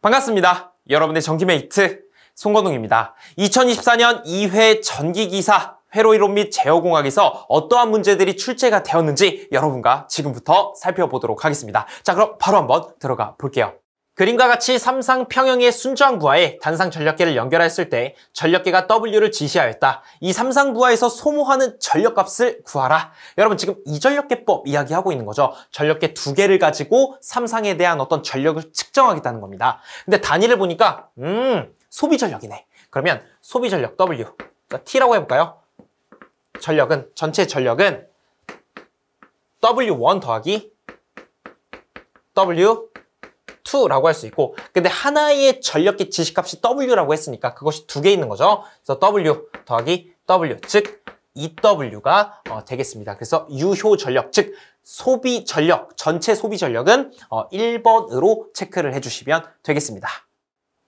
반갑습니다. 여러분의 전기메이트 송건웅입니다. 2024년 2회 전기기사 회로이론 및 제어공학에서 어떠한 문제들이 출제가 되었는지 여러분과 지금부터 살펴보도록 하겠습니다. 자, 그럼 바로 한번 들어가 볼게요. 그림과 같이 삼상 평형의 순저항부하에 단상 전력계를 연결했을 때 전력계가 W를 지시하였다. 이 삼상부하에서 소모하는 전력값을 구하라. 여러분 지금 이전력계법 이야기하고 있는 거죠. 전력계 두 개를 가지고 삼상에 대한 어떤 전력을 측정하겠다는 겁니다. 근데 단위를 보니까 소비전력이네. 그러면 소비전력 W. 자, T라고 해볼까요? 전체 전력은 W1 더하기 W2라고 할 수 있고, 근데 하나의 전력계 지시값이 W라고 했으니까 그것이 두 개 있는 거죠. 그래서 W 더하기 W, 즉 EW가 되겠습니다. 그래서 유효 전력, 즉 소비 전력, 전체 소비 전력은 1번으로 체크를 해주시면 되겠습니다.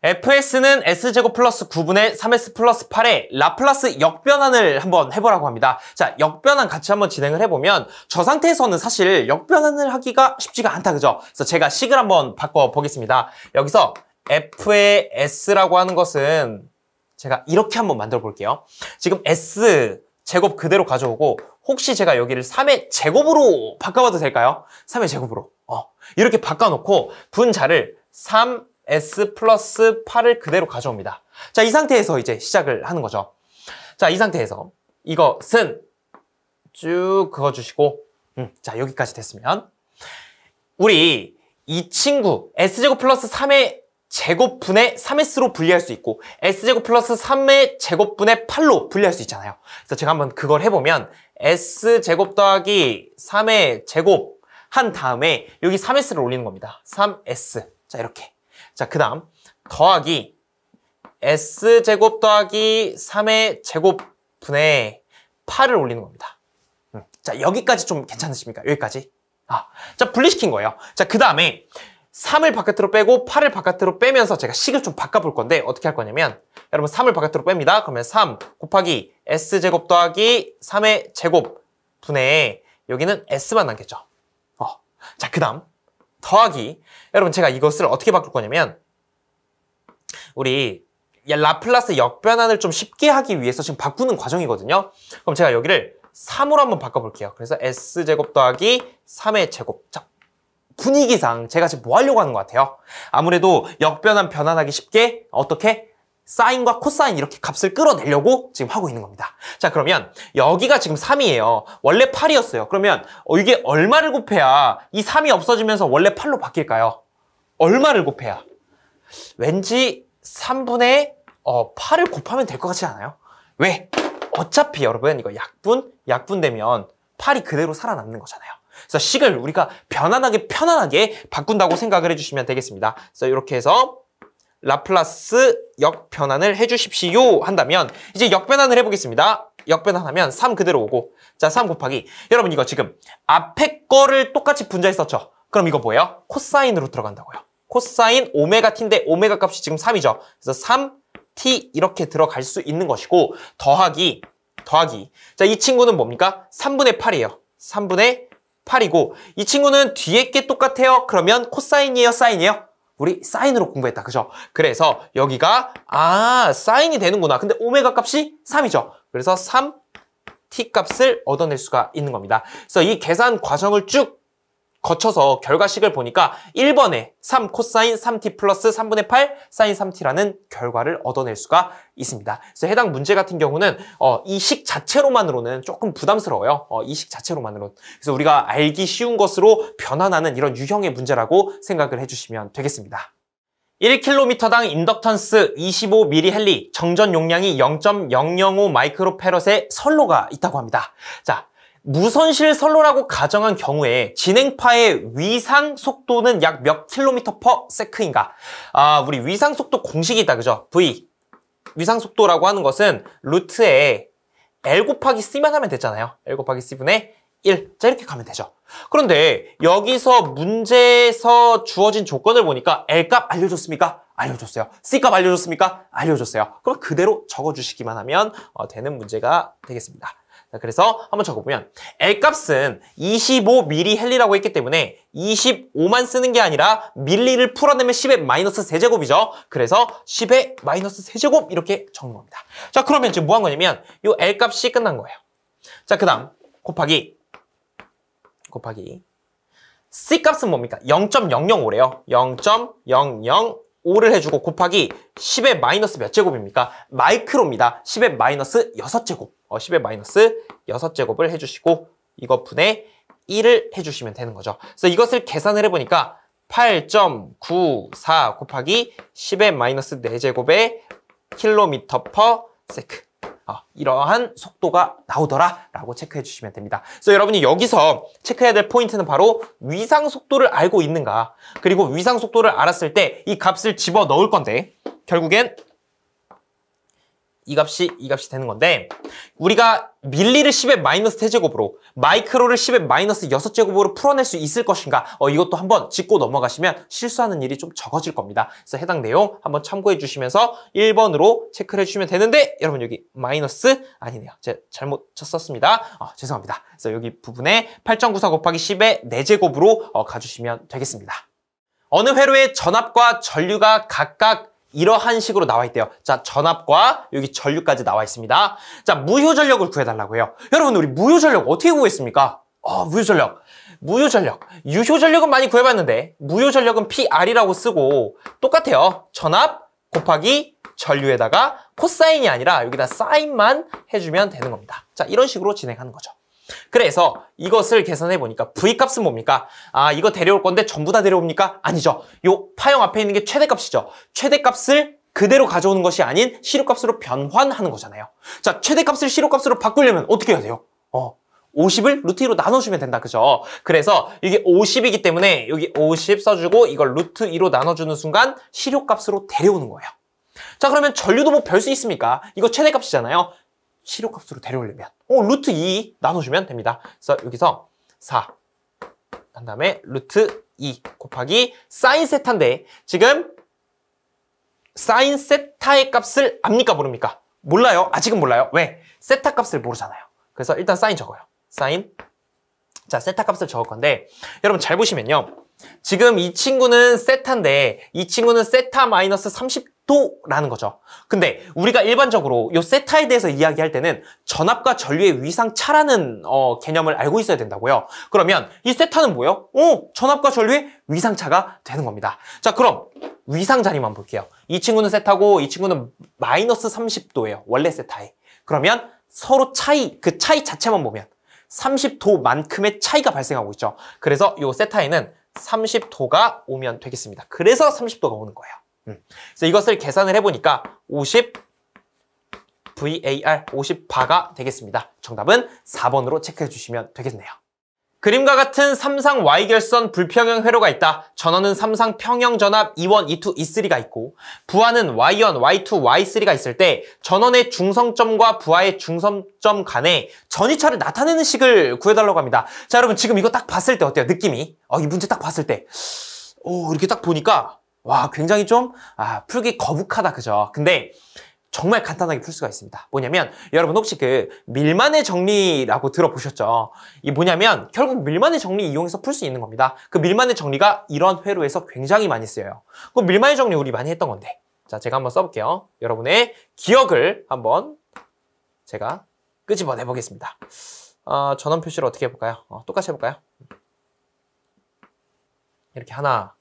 FS는 S제곱 플러스 9분의 3S 플러스 8의 라플라스 역변환을 한번 해보라고 합니다. 자, 역변환 같이 한번 진행을 해보면 저 상태에서는 사실 역변환을 하기가 쉽지가 않다, 그죠? 그래서 제가 식을 한번 바꿔보겠습니다. 여기서 F의 S라고 하는 것은 제가 이렇게 한번 만들어 볼게요. 지금 S제곱 그대로 가져오고 혹시 제가 여기를 3의 제곱으로 바꿔봐도 될까요? 3의 제곱으로. 이렇게 바꿔놓고 분자를 3S 플러스 8을 그대로 가져옵니다. 자, 이 상태에서 이제 시작을 하는 거죠. 자, 이 상태에서 이것은 쭉 그어주시고 자, 여기까지 됐으면 우리 이 친구 S제곱 플러스 3의 제곱분의 3S로 분리할 수 있고 S제곱 플러스 3의 제곱분의 8로 분리할 수 있잖아요. 그래서 제가 한번 그걸 해보면 S제곱 더하기 3의 제곱 한 다음에 여기 3S를 올리는 겁니다. 3S. 자, 이렇게. 자, 그 다음 더하기 S제곱 더하기 3의 제곱분의 8을 올리는 겁니다. 자, 여기까지 좀 괜찮으십니까? 여기까지. 자, 분리시킨 거예요. 자, 그 다음에 3을 바깥으로 빼고 8을 바깥으로 빼면서 제가 식을 좀 바꿔볼 건데 어떻게 할 거냐면 여러분 3을 바깥으로 뺍니다. 그러면 3 곱하기 S제곱 더하기 3의 제곱분의 여기는 S만 남겠죠. 자, 그 다음 더하기 여러분 제가 이것을 어떻게 바꿀 거냐면 우리 라플라스 역변환을 좀 쉽게 하기 위해서 지금 바꾸는 과정이거든요. 그럼 제가 여기를 3으로 한번 바꿔볼게요. 그래서 S제곱 더하기 3의 제곱. 자, 분위기상 제가 지금 뭐 하려고 하는 것 같아요? 아무래도 역변환 변환하기 쉽게 어떻게? 사인과 코사인 이렇게 값을 끌어내려고 지금 하고 있는 겁니다. 자, 그러면 여기가 지금 3이에요. 원래 8이었어요. 그러면 이게 얼마를 곱해야 이 3이 없어지면서 원래 8로 바뀔까요? 얼마를 곱해야? 왠지 3분의 8을 곱하면 될 것 같지 않아요? 왜? 어차피 여러분 이거 약분되면 8이 그대로 살아남는 거잖아요. 그래서 식을 우리가 편안하게 바꾼다고 생각을 해주시면 되겠습니다. 그래서 이렇게 해서 라플라스 역변환을 해주십시오 한다면 이제 역변환을 해보겠습니다. 역변환하면 3 그대로 오고 자, 3 곱하기 여러분 이거 지금 앞에 거를 똑같이 분자했었죠. 그럼 이거 뭐예요? 코사인으로 들어간다고요. 코사인 오메가 t인데 오메가 값이 지금 3이죠. 그래서 3t 이렇게 들어갈 수 있는 것이고 더하기 자, 이 친구는 뭡니까? 3분의 8이에요. 3분의 8이고 이 친구는 뒤에 게 똑같아요. 그러면 코사인이에요? 사인이에요? 우리 사인으로 공부했다. 그죠? 그래서 여기가 사인이 되는구나. 근데 오메가 값이 3이죠. 그래서 3t 값을 얻어낼 수가 있는 겁니다. 그래서 이 계산 과정을 쭉 거쳐서 결과식을 보니까 1번에 3 코사인 3t 플러스 3분의 8 사인 3t라는 결과를 얻어낼 수가 있습니다. 그래서 해당 문제 같은 경우는 이 식 자체로만으로는 조금 부담스러워요. 이 식 자체로만으로는. 그래서 우리가 알기 쉬운 것으로 변환하는 이런 유형의 문제라고 생각을 해주시면 되겠습니다. 1km당 인덕턴스 25mH, 정전 용량이 0.005 마이크로페럿의 선로가 있다고 합니다. 자, 무손실 선로라고 가정한 경우에 진행파의 위상 속도는 약 몇 킬로미터 퍼 세크인가? 우리 위상 속도 공식이 있다, 그죠? V. 위상 속도라고 하는 것은 루트에 L 곱하기 C만 하면 되잖아요. L 곱하기 C분의 1. 자, 이렇게 가면 되죠. 그런데 여기서 문제에서 주어진 조건을 보니까 L 값 알려줬습니까? 알려줬어요. C값 알려줬습니까? 알려줬어요. 그럼 그대로 적어주시기만 하면 되는 문제가 되겠습니다. 자, 그래서 한번 적어보면 L값은 25mH라고 했기 때문에 25만 쓰는 게 아니라 밀리를 풀어내면 10의 마이너스 세제곱이죠. 그래서 10의 마이너스 세제곱 이렇게 적는 겁니다. 자, 그러면 지금 뭐 한 거냐면 이 L값이 끝난 거예요. 자, 그 다음 곱하기 C값은 뭡니까? 0.005래요. 0.005를 해주고 곱하기 10의 마이너스 몇 제곱입니까? 마이크로입니다. 10의 마이너스 6제곱. 10의 마이너스 6제곱을 해주시고 이거 분의 1을 해주시면 되는 거죠. 그래서 이것을 계산을 해보니까 8.94 곱하기 10의 마이너스 4제곱의 킬로미터 퍼 세크. 이러한 속도가 나오더라라고 체크해 주시면 됩니다. 그래서 여러분이 여기서 체크해야 될 포인트는 바로 위상 속도를 알고 있는가, 그리고 위상 속도를 알았을 때 이 값을 집어 넣을 건데 결국엔 이 값이 되는 건데, 우리가 밀리를 10의 마이너스 세제곱으로 마이크로를 10의 마이너스 6제곱으로 풀어낼 수 있을 것인가, 이것도 한번 짚고 넘어가시면 실수하는 일이 좀 적어질 겁니다. 그래서 해당 내용 한번 참고해 주시면서 1번으로 체크를 해주시면 되는데, 여러분 여기 마이너스 아니네요. 제가 잘못 쳤었습니다. 죄송합니다. 그래서 여기 부분에 8.94 곱하기 10의 4제곱으로 가주시면 되겠습니다. 어느 회로의 전압과 전류가 각각 이러한 식으로 나와 있대요. 자, 전압과 여기 전류까지 나와 있습니다. 자, 무효전력을 구해달라고 해요. 여러분, 우리 무효전력 어떻게 구했습니까? 무효전력. 유효전력은 많이 구해봤는데 무효전력은 PR이라고 쓰고 똑같아요. 전압 곱하기 전류에다가 코사인이 아니라 여기다 사인만 해주면 되는 겁니다. 자, 이런 식으로 진행하는 거죠. 그래서 이것을 계산해보니까 V값은 뭡니까? 이거 데려올 건데 전부 다 데려옵니까? 아니죠. 요 파형 앞에 있는 게 최대값이죠. 최대값을 그대로 가져오는 것이 아닌 시료값으로 변환하는 거잖아요. 자, 최대값을 시료값으로 바꾸려면 어떻게 해야 돼요? 50을 루트 2로 나눠주면 된다, 그죠? 그래서 이게 50이기 때문에 여기 50 써주고 이걸 루트 2로 나눠주는 순간 시료값으로 데려오는 거예요. 자, 그러면 전류도 뭐 별 수 있습니까? 이거 최대값이잖아요. 시료값으로 데려오려면 루트 2 나눠주면 됩니다. 그래서 여기서 4 한 다음에 루트 2 곱하기 사인 세타인데, 지금 사인 세타의 값을 압니까 모릅니까? 몰라요. 아직은 몰라요. 왜? 세타 값을 모르잖아요. 그래서 일단 사인 적어요. 사인. 자, 세타 값을 적을 건데 여러분 잘 보시면요, 지금 이 친구는 세타인데 이 친구는 세타 마이너스 30도라는 거죠. 근데 우리가 일반적으로 이 세타에 대해서 이야기할 때는 전압과 전류의 위상차라는 개념을 알고 있어야 된다고요. 그러면 이 세타는 뭐예요? 전압과 전류의 위상차가 되는 겁니다. 자, 그럼 위상 자리만 볼게요. 이 친구는 세타고 이 친구는 마이너스 30도예요. 원래 세타에. 그러면 서로 차이, 그 차이 자체만 보면 30도만큼의 차이가 발생하고 있죠. 그래서 이 세타에는 30도가 오면 되겠습니다. 그래서 30도가 오는 거예요. 그래서 이것을 계산을 해보니까 50 VAR, 50바가 되겠습니다. 정답은 4번으로 체크해 주시면 되겠네요. 그림과 같은 삼상 Y결선 불평형 회로가 있다. 전원은 삼상 평형 전압 E1, E2, E3가 있고 부하는 Y1, Y2, Y3가 있을 때 전원의 중성점과 부하의 중성점 간에 전위차를 나타내는 식을 구해달라고 합니다. 자, 여러분 지금 이거 딱 봤을 때 어때요? 느낌이? 이 문제 딱 봤을 때 이렇게 딱 보니까 와, 굉장히 좀 풀기 거북하다, 그죠? 근데 정말 간단하게 풀 수가 있습니다. 뭐냐면 여러분 혹시 그 밀만의 정리라고 들어보셨죠? 이게 뭐냐면 결국 밀만의 정리 이용해서 풀 수 있는 겁니다. 그 밀만의 정리가 이런 회로에서 굉장히 많이 쓰여요. 그 밀만의 정리 우리 많이 했던 건데, 자, 제가 한번 써볼게요. 여러분의 기억을 한번 제가 끄집어내 보겠습니다. 전원 표시를 어떻게 해볼까요? 똑같이 해볼까요? 이렇게 하나,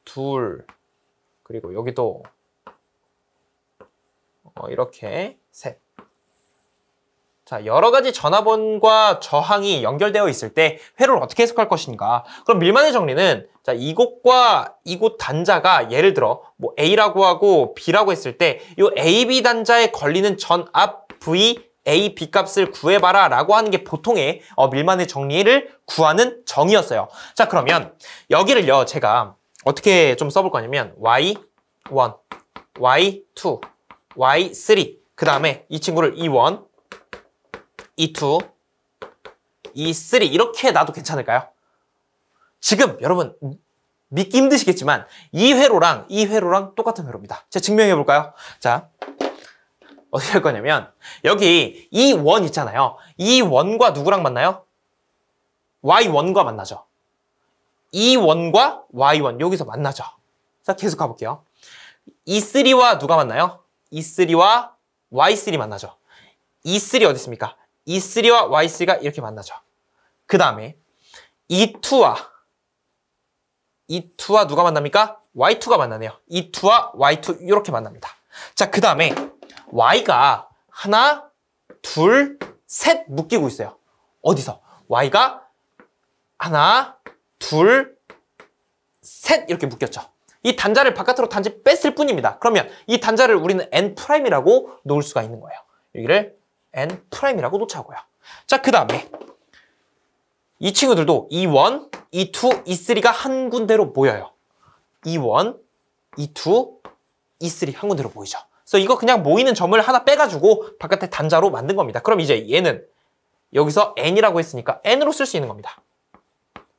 둘, 그리고 여기도 이렇게 셋. 자, 여러 가지 전압원과 저항이 연결되어 있을 때 회로를 어떻게 해석할 것인가? 그럼 밀만의 정리는 자, 이곳과 이곳 단자가 예를 들어 뭐 A라고 하고 B라고 했을 때 이 AB 단자에 걸리는 전압 V A, B 값을 구해봐라 라고 하는 게 보통의 밀만의 정리를 구하는 정의였어요. 자, 그러면 여기를요 제가 어떻게 좀 써볼 거냐면 Y1, Y2, Y3 그 다음에 이 친구를 E1, E2, E3 이렇게 놔도 괜찮을까요? 지금 여러분 믿기 힘드시겠지만 이 회로랑 똑같은 회로입니다. 제가 증명해 볼까요? 자, 어떻게 할 거냐면 여기 이 원 있잖아요. 이 원과 누구랑 만나요? y1과 만나죠. 이 원과 y1 여기서 만나죠. 자, 계속 가볼게요. E3와 누가 만나요? E3와 y3 만나죠. E3 어디 있습니까? E3와 y3가 이렇게 만나죠. 그 다음에 E2와 누가 만납니까? y2가 만나네요. E2와 y2 이렇게 만납니다. 자, 그 다음에 y가 하나, 둘, 셋 묶이고 있어요. 어디서? y가 하나, 둘, 셋 이렇게 묶였죠. 이 단자를 바깥으로 단지 뺐을 뿐입니다. 그러면 이 단자를 우리는 N'이라고 놓을 수가 있는 거예요. 여기를 N'이라고 놓자고요. 자, 그 다음에 이 친구들도 E1, E2, E3가 한 군데로 모여요. E1, E2, E3 한 군데로 모이죠. 그래서 이거 그냥 모이는 점을 하나 빼가지고 바깥에 단자로 만든 겁니다. 그럼 이제 얘는 여기서 N이라고 했으니까 N으로 쓸 수 있는 겁니다.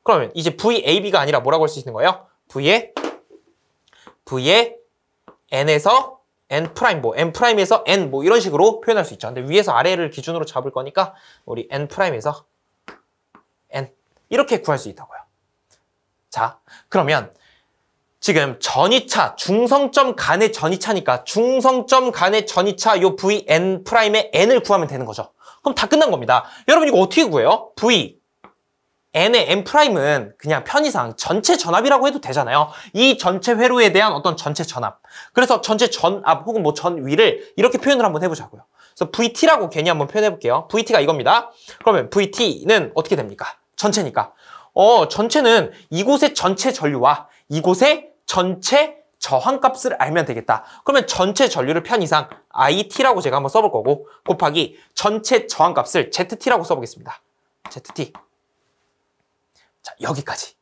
그러면 이제 VAB가 아니라 뭐라고 할 수 있는 거예요? V의 N에서 N', N'에서 N 이런 식으로 표현할 수 있죠. 근데 위에서 아래를 기준으로 잡을 거니까 우리 N'에서 N 이렇게 구할 수 있다고요. 자, 그러면 지금 전이차, 중성점 간의 전이차니까 중성점 간의 전이차 요 VN'의 N을 구하면 되는 거죠. 그럼 다 끝난 겁니다. 여러분 이거 어떻게 구해요? N의 N'은 그냥 편의상 전체 전압이라고 해도 되잖아요. 이 전체 회로에 대한 어떤 전체 전압. 그래서 전체 전압 혹은 뭐 전위를 이렇게 표현을 한번 해보자고요. 그래서 VT라고 괜히 한번 표현해볼게요. VT가 이겁니다. 그러면 VT는 어떻게 됩니까? 전체니까. 전체는 이곳의 전체 전류와 이곳의 전체 저항값을 알면 되겠다. 그러면 전체 전류를 편의상 IT라고 제가 한번 써볼 거고 곱하기 전체 저항값을 ZT라고 써보겠습니다. ZT. 자, 여기까지.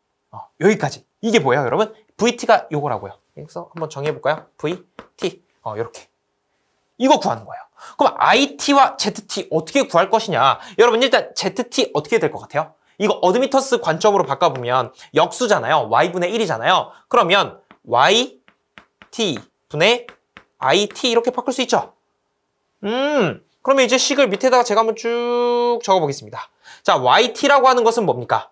여기까지. 이게 뭐예요, 여러분? VT가 요거라고요. 그래서 한번 정해볼까요? VT. 요렇게. 이거 구하는 거예요. 그럼 IT와 ZT 어떻게 구할 것이냐? 여러분, 일단 ZT 어떻게 될 것 같아요? 이거 어드미턴스 관점으로 바꿔보면 역수잖아요. Y분의 1이잖아요. 그러면 YT분의 IT 이렇게 바꿀 수 있죠? 그러면 이제 식을 밑에다가 제가 한번 쭉 적어보겠습니다. 자, YT라고 하는 것은 뭡니까?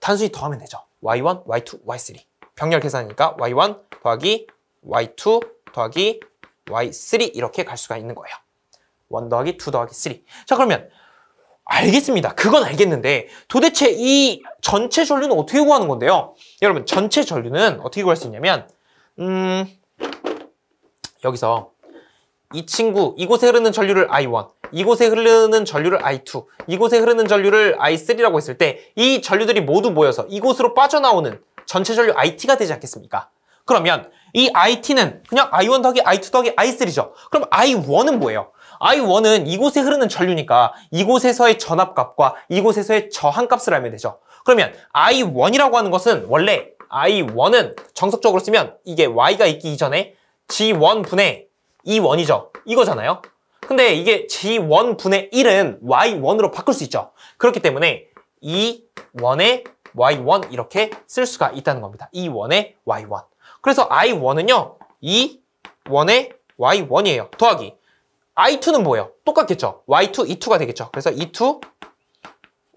단순히 더하면 되죠. Y1, Y2, Y3. 병렬 계산이니까 Y1 더하기 Y2 더하기 Y3 이렇게 갈 수가 있는 거예요. 1 더하기 2 더하기 3. 자, 그러면 알겠습니다. 그건 알겠는데 도대체 이 전체 전류는 어떻게 구하는 건데요? 여러분, 전체 전류는 어떻게 구할 수 있냐면 여기서 이 친구, 이곳에 흐르는 전류를 I1, 이곳에 흐르는 전류를 I2, 이곳에 흐르는 전류를 I3라고 했을 때 이 전류들이 모두 모여서 이곳으로 빠져나오는 전체 전류 IT가 되지 않겠습니까? 그러면 이 IT는 그냥 I1 더하기 I2 더하기 I3죠. 그럼 I1은 뭐예요? I1은 이곳에 흐르는 전류니까 이곳에서의 전압값과 이곳에서의 저항값을 알면 되죠. 그러면 I1이라고 하는 것은 원래 I1은 정석적으로 쓰면 이게 Y가 있기 이전에 G1분의 E1이죠. 이거잖아요. 근데 이게 G1분의 1은 Y1으로 바꿀 수 있죠. 그렇기 때문에 E1의 Y1 이렇게 쓸 수가 있다는 겁니다. E1의 Y1. 그래서 I1은요. E1의 Y1이에요. 더하기 I2는 뭐예요? 똑같겠죠. Y2, E2가 되겠죠. 그래서 E2,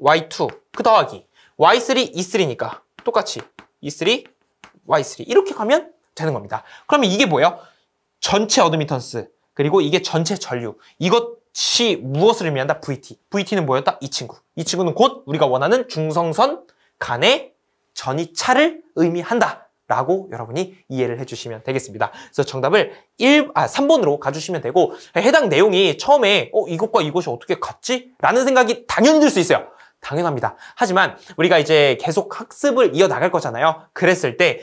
Y2 그 더하기 Y3, E3니까 똑같이 E3, Y3 이렇게 가면 되는 겁니다. 그러면 이게 뭐예요? 전체 어드미턴스 그리고 이게 전체 전류 이것이 무엇을 의미한다? VT. VT는 뭐였다? 이 친구. 이 친구는 곧 우리가 원하는 중성선 간의 전이차를 의미한다 라고 여러분이 이해를 해주시면 되겠습니다. 그래서 정답을 3번으로 가주시면 되고 해당 내용이 처음에 이것과 이것이 어떻게 같지? 라는 생각이 당연히 들 수 있어요. 당연합니다. 하지만 우리가 이제 계속 학습을 이어나갈 거잖아요. 그랬을 때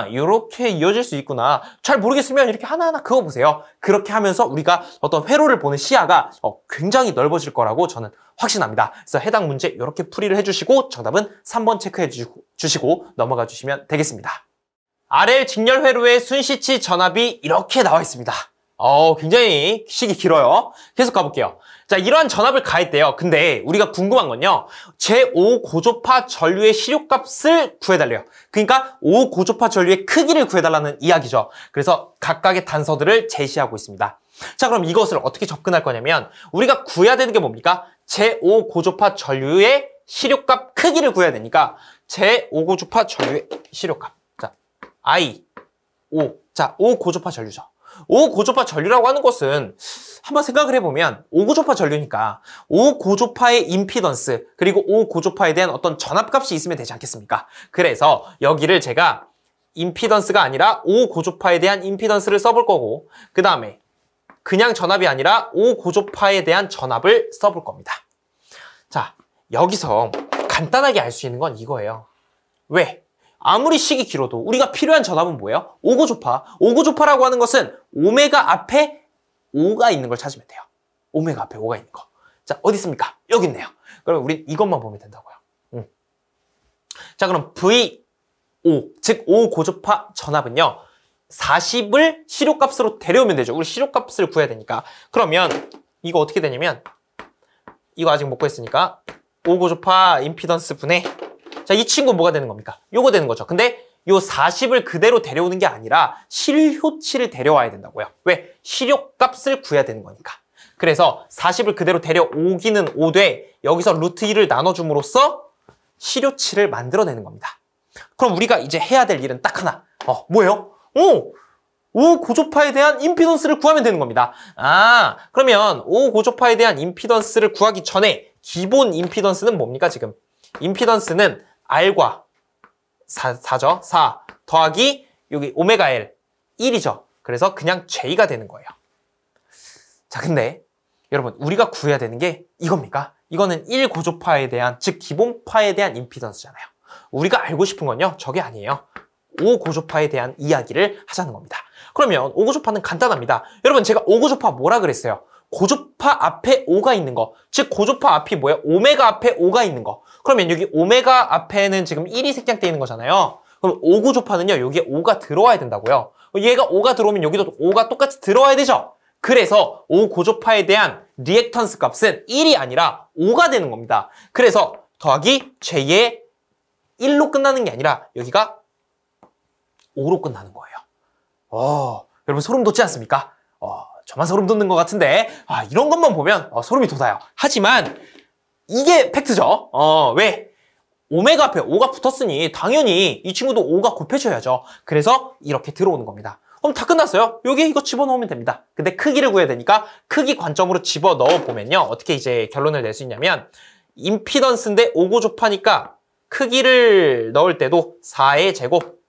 이렇게 이어질 수 있구나. 잘 모르겠으면 이렇게 하나하나 그어보세요. 그렇게 하면서 우리가 어떤 회로를 보는 시야가 굉장히 넓어질 거라고 저는 확신합니다. 그래서 해당 문제 이렇게 풀이를 해주시고 정답은 3번 체크해 주시고 넘어가 주시면 되겠습니다. RL 직렬 회로의 순시치 전압이 이렇게 나와 있습니다. 굉장히 식이 길어요. 계속 가볼게요. 자, 이러한 전압을 가했대요. 근데 우리가 궁금한 건요. 제5고조파 전류의 시료값을 구해달래요. 그러니까 5고조파 전류의 크기를 구해달라는 이야기죠. 그래서 각각의 단서들을 제시하고 있습니다. 자, 그럼 이것을 어떻게 접근할 거냐면 우리가 구해야 되는 게 뭡니까? 제5고조파 전류의 시료값 크기를 구해야 되니까 제5고조파 전류의 시료값. 자, I, O. 자, 5고조파 전류죠. 5고조파 전류라고 하는 것은 한번 생각을 해보면 5고조파 전류니까 5고조파의 임피던스 그리고 5고조파에 대한 어떤 전압값이 있으면 되지 않겠습니까? 그래서 여기를 제가 임피던스가 아니라 5고조파에 대한 임피던스를 써볼 거고 그 다음에 그냥 전압이 아니라 5고조파에 대한 전압을 써볼 겁니다. 자, 여기서 간단하게 알 수 있는 건 이거예요. 왜? 아무리 식이 길어도 우리가 필요한 전압은 뭐예요? 5고조파. 5고조파라고 하는 것은 오메가 앞에 5가 있는 걸 찾으면 돼요. 오메가 앞에 5가 있는 거. 자, 어디 있습니까? 여기 있네요. 그럼 우리 이것만 보면 된다고요. 자, 그럼 V5, 즉 5고조파 전압은요. 40을 시료값으로 데려오면 되죠. 우리 시료값을 구해야 되니까. 그러면 이거 어떻게 되냐면 이거 아직 못 구했으니까 5고조파 임피던스 분의 자, 이 친구 뭐가 되는 겁니까? 요거 되는 거죠. 근데 요 40을 그대로 데려오는 게 아니라 실효치를 데려와야 된다고요. 왜? 시료값을 구해야 되는 거니까. 그래서 40을 그대로 데려오기는 오되 여기서 루트 2를 나눠줌으로써 시료치를 만들어내는 겁니다. 그럼 우리가 이제 해야 될 일은 딱 하나. 뭐예요? 5고조파에 대한 임피던스를 구하면 되는 겁니다. 그러면 5고조파에 대한 임피던스를 구하기 전에 기본 임피던스는 뭡니까 지금? 임피던스는 R과 4죠. 4 더하기 여기 오메가 L 1이죠. 그래서 그냥 J가 되는 거예요. 자, 근데 여러분 우리가 구해야 되는 게 이겁니까? 이거는 1고조파에 대한 즉 기본파에 대한 임피던스잖아요. 우리가 알고 싶은 건요. 저게 아니에요. 5고조파에 대한 이야기를 하자는 겁니다. 그러면 5고조파는 간단합니다. 여러분 제가 5고조파 뭐라 그랬어요? 고조파 앞에 5가 있는 거. 즉 고조파 앞이 뭐예요? 오메가 앞에 5가 있는 거. 그러면 여기 오메가 앞에는 지금 1이 생략되어 있는 거잖아요. 그럼 5고조파는요. 여기에 5가 들어와야 된다고요. 얘가 5가 들어오면 여기도 5가 똑같이 들어와야 되죠. 그래서 5고조파에 대한 리액턴스 값은 1이 아니라 5가 되는 겁니다. 그래서 더하기 J의 1로 끝나는 게 아니라 여기가 5로 끝나는 거예요. 여러분 소름 돋지 않습니까? 저만 소름 돋는 것 같은데 이런 것만 보면 소름이 돋아요. 하지만 이게 팩트죠. 왜? 오메가 앞에 5가 붙었으니 당연히 이 친구도 5가 곱해져야죠. 그래서 이렇게 들어오는 겁니다. 그럼 다 끝났어요. 여기에 이거 집어넣으면 됩니다. 근데 크기를 구해야 되니까 크기 관점으로 집어넣어 보면요. 어떻게 이제 결론을 낼 수 있냐면 임피던스인데 5고조파니까 크기를 넣을 때도 4의 제곱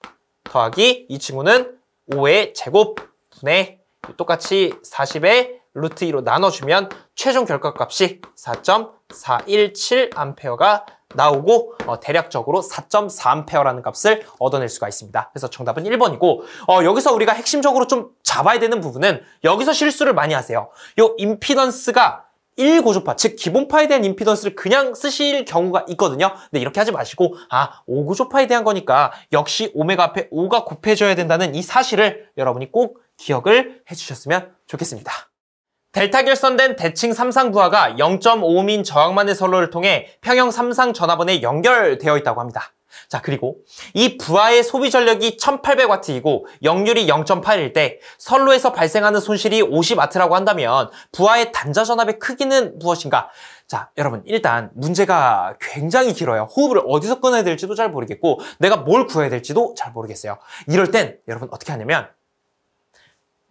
더하기 이 친구는 5의 제곱 분의 똑같이 40의 루트 2로 나눠주면 최종 결과값이 4.417A가 나오고 대략적으로 4.4A라는 값을 얻어낼 수가 있습니다. 그래서 정답은 1번이고 여기서 우리가 핵심적으로 좀 잡아야 되는 부분은 여기서 실수를 많이 하세요. 요 임피던스가 1고조파, 즉 기본파에 대한 임피던스를 그냥 쓰실 경우가 있거든요. 근데 이렇게 하지 마시고 5고조파에 대한 거니까 역시 오메가 앞에 5가 곱해져야 된다는 이 사실을 여러분이 꼭 기억을 해주셨으면 좋겠습니다. 델타 결선된 대칭 3상 부하가 0.5민 저항만의 선로를 통해 평형 3상 전화번에 연결되어 있다고 합니다. 자, 그리고 이 부하의 소비 전력이 1800W이고 역률이 0.8일 때 선로에서 발생하는 손실이 50W라고 한다면 부하의 단자 전압의 크기는 무엇인가? 자, 여러분 일단 문제가 굉장히 길어요. 호흡을 어디서 끊어야 될지도 잘 모르겠고 내가 뭘 구해야 될지도 잘 모르겠어요. 이럴 땐 여러분 어떻게 하냐면